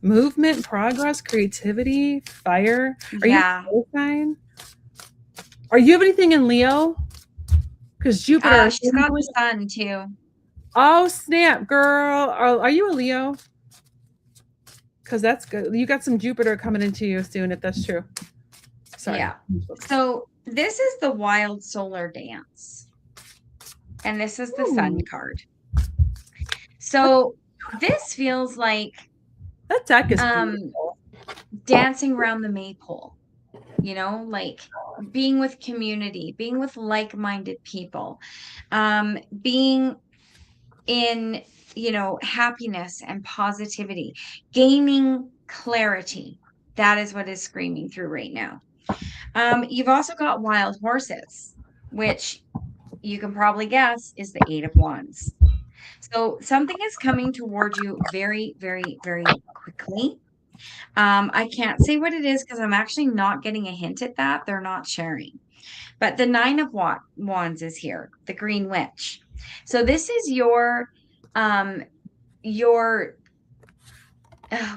Movement, progress, creativity, fire. Are Yeah. you a sign? Are you have anything in Leo? Because Jupiter. She's got the sun too. Oh snap, girl! Are you a Leo? Because that's good. You got some Jupiter coming into you soon, if that's true. Sorry. Yeah. So this is the wild solar dance, and this is the sun card. So this feels like that deck is beautiful. Dancing around the maypole, like being with community, being with like-minded people, being in, happiness and positivity, gaining clarity. That is what is screaming through right now. You've also got wild horses, which you can probably guess is the 8 of Wands. So something is coming toward you very, very, very quickly. I can't say what it is because I'm actually not getting a hint at that. They're not sharing. But the 9 of Wands is here, the Green Witch. So this is your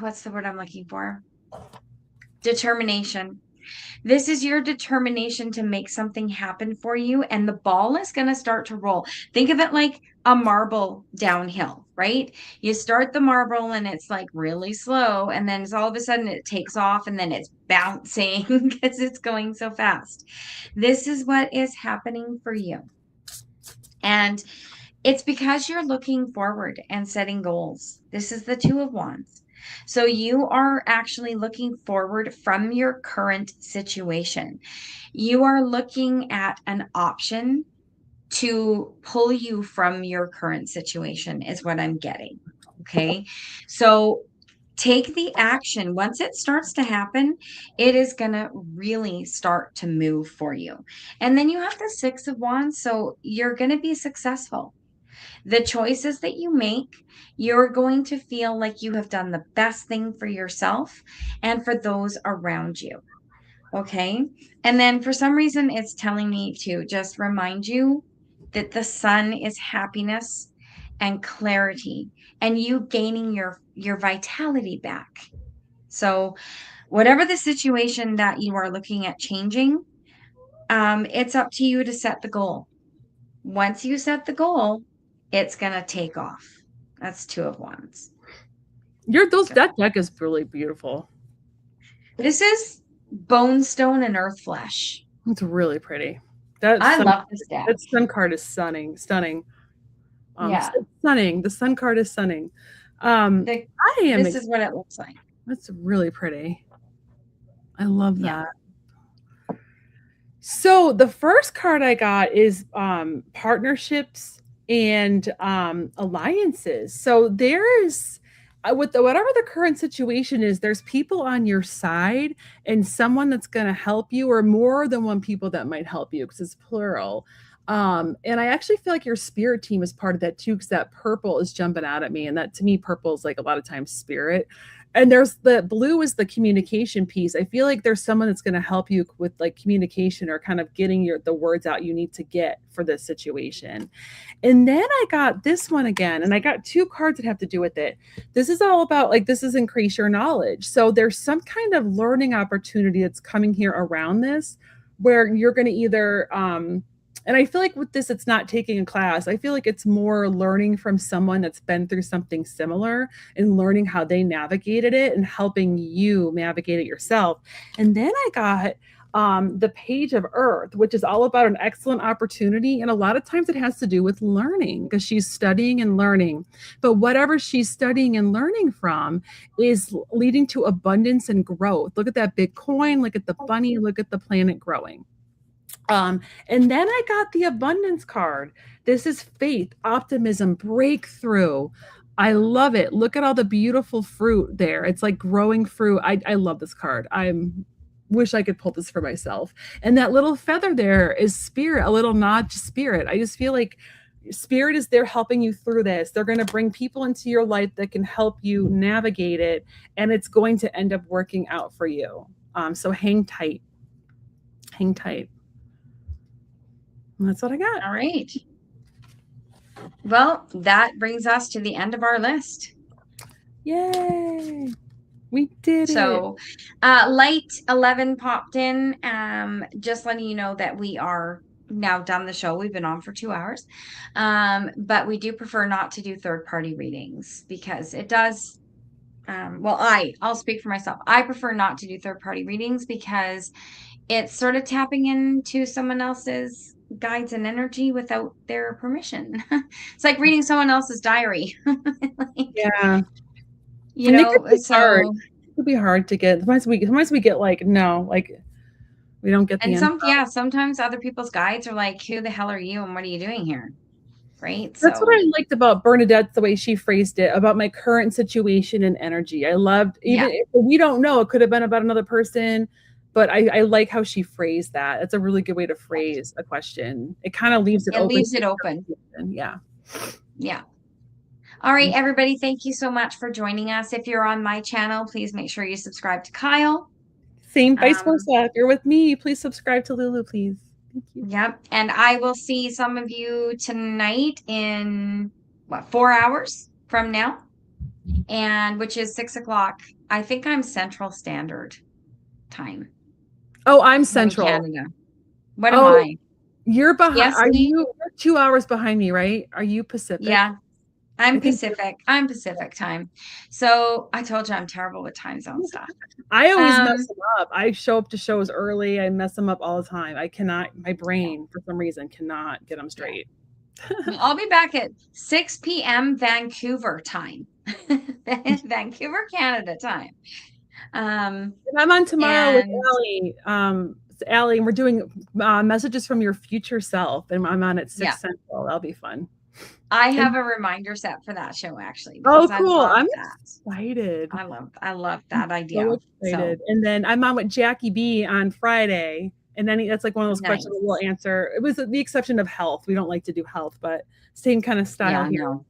what's the word I'm looking for? Determination. This is your determination to make something happen for you, and the ball is going to start to roll. Think of it like a marble downhill, right? You start the marble and it's like really slow, and then all of a sudden it takes off and then it's bouncing because it's going so fast. This is what is happening for you. And it's because you're looking forward and setting goals. This is the 2 of Wands. So you are actually looking forward from your current situation. You are looking at an option to pull you from your current situation, is what I'm getting. Okay. So take the action. Once it starts to happen, it is going to really start to move for you. And then you have the 6 of Wands. So you're going to be successful. The choices that you make, you're going to feel like you have done the best thing for yourself and for those around you. Okay. And then for some reason, it's telling me to just remind you that the sun is happiness and clarity and you gaining your vitality back. So whatever the situation that you are looking at changing, it's up to you to set the goal. Once you set the goal, it's going to take off. That's 2 of Wands. That deck is really beautiful. This is bone, stone, and earth flesh. It's really pretty. I love this deck. That sun card is stunning. Yeah. Stunning. The sun card is stunning. This is what it looks like. That's really pretty. I love that. So the first card I got is partnerships and alliances. So there's whatever the current situation is, there's people on your side and someone that's going to help you, or more than one people that might help you because it's plural. And I actually feel like your spirit team is part of that too, because that purple is jumping out at me. And that to me, purple is like a lot of times spirit. And there's the blue is the communication piece. I feel like there's someone that's going to help you with like communication or kind of getting the words out you need to get for this situation. And then I got this one again, and I got 2 cards that have to do with it. This is all about this is increase your knowledge. So there's some kind of learning opportunity that's coming here around this where you're going to either, and I feel like with this, it's not taking a class. I feel like it's more learning from someone that's been through something similar and learning how they navigated it and helping you navigate it yourself. And then I got the page of Earth, which is all about an excellent opportunity. And a lot of times it has to do with learning because she's studying and learning. But whatever she's studying and learning from is leading to abundance and growth. Look at that big coin, look at the bunny, look at the planet growing. And then I got the abundance card. This is faith, optimism, breakthrough. I love it. Look at all the beautiful fruit there. It's like growing fruit. I love this card. I'm wish I could pull this for myself. And that little feather there is spirit, a little nod to spirit. I just feel like spirit is there helping you through this. They're going to bring people into your life that can help you navigate it, and it's going to end up working out for you. So hang tight. Hang tight. And that's what I got. All right. Well, that brings us to the end of our list. Yay. We did so, it. Light 11 popped in. Just letting you know that we are now done the show. We've been on for 2 hours. But we do prefer not to do third-party readings because it does. Well, I'll speak for myself. I prefer not to do third-party readings because it's sort of tapping into someone else's guides and energy without their permission. It's like reading someone else's diary. Yeah. You know, so hard. It could be hard to get. Sometimes we get like, no, like we don't get the and sometimes other people's guides are like, who the hell are you and what are you doing here? Right. That's what I liked about Bernadette, the way she phrased it about my current situation and energy. I loved, even if we don't know, it could have been about another person, but I like how she phrased that. It's a really good way to phrase a question. It kind of leaves it open. It leaves it open. Yeah. Yeah. All right, everybody. Thank you so much for joining us. If you're on my channel, please make sure you subscribe to Kyle. Same vice versa. If you're with me, please subscribe to Lulu, please. Thank you. Yep. And I will see some of you tonight in 4 hours from now, and which is 6 o'clock. I think I'm Central Standard Time. Oh, I'm Central. Canada. What am I? You're behind. Yes, you're 2 hours behind me, right? Are you Pacific? Yeah. I'm Pacific. I'm Pacific time. So I told you I'm terrible with time zone stuff. I always mess them up. I show up to shows early. I mess them up all the time. I cannot, my brain for some reason cannot get them straight. I'll be back at 6 p.m. Vancouver time. Vancouver, Canada time. And I'm on tomorrow with Allie. Allie, and we're doing messages from your future self. And I'm on at 6 Central. That'll be fun. I have a reminder set for that show actually. Oh, cool. I'm excited. I love that idea. So excited. And then I'm on with Jackie B on Friday. And then that's like one of those questions we'll answer. It was the exception of health. We don't like to do health, but same kind of style here. No.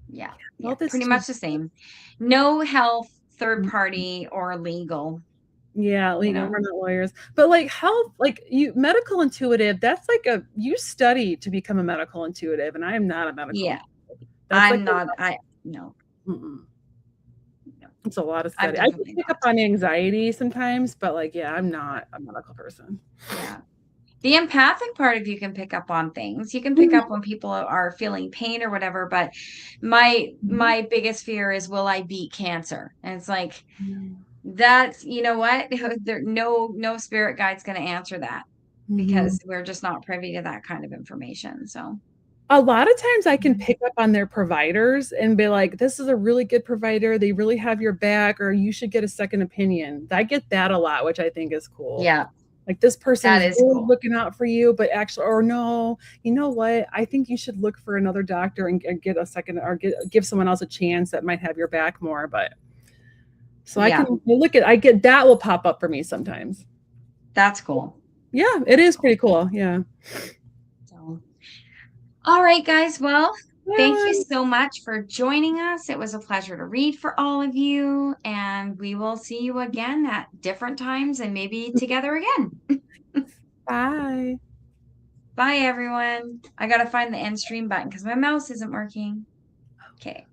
Yeah. Pretty much the same. No health, third party or legal. Yeah, legal. We're not lawyers, but like health, like you medical intuitive, that's like you study to become a medical intuitive, and I am not a medical intuitive. I'm not. No. It's a lot of study. I can pick up on anxiety sometimes, but like, I'm not a medical person. Yeah. The empathic part of you can pick up on things. You can pick up when people are feeling pain or whatever, but my biggest fear is, will I beat cancer? And it's like, that's, you know what, there no spirit guide's going to answer that because we're just not privy to that kind of information. So a lot of times I can pick up on their providers and be like, this is a really good provider, they really have your back, or you should get a second opinion. I get that a lot, which I think is cool. Like this person is really looking out for you, but actually, or no, you know what, I think you should look for another doctor and get a second, or give someone else a chance that might have your back more. But so I get that will pop up for me sometimes. That's cool. Yeah, it is pretty cool. Yeah. So, all right, guys. Well, thank you so much for joining us. It was a pleasure to read for all of you, and we will see you again at different times and maybe together again. Bye. Bye, everyone. I got to find the end stream button because my mouse isn't working. Okay.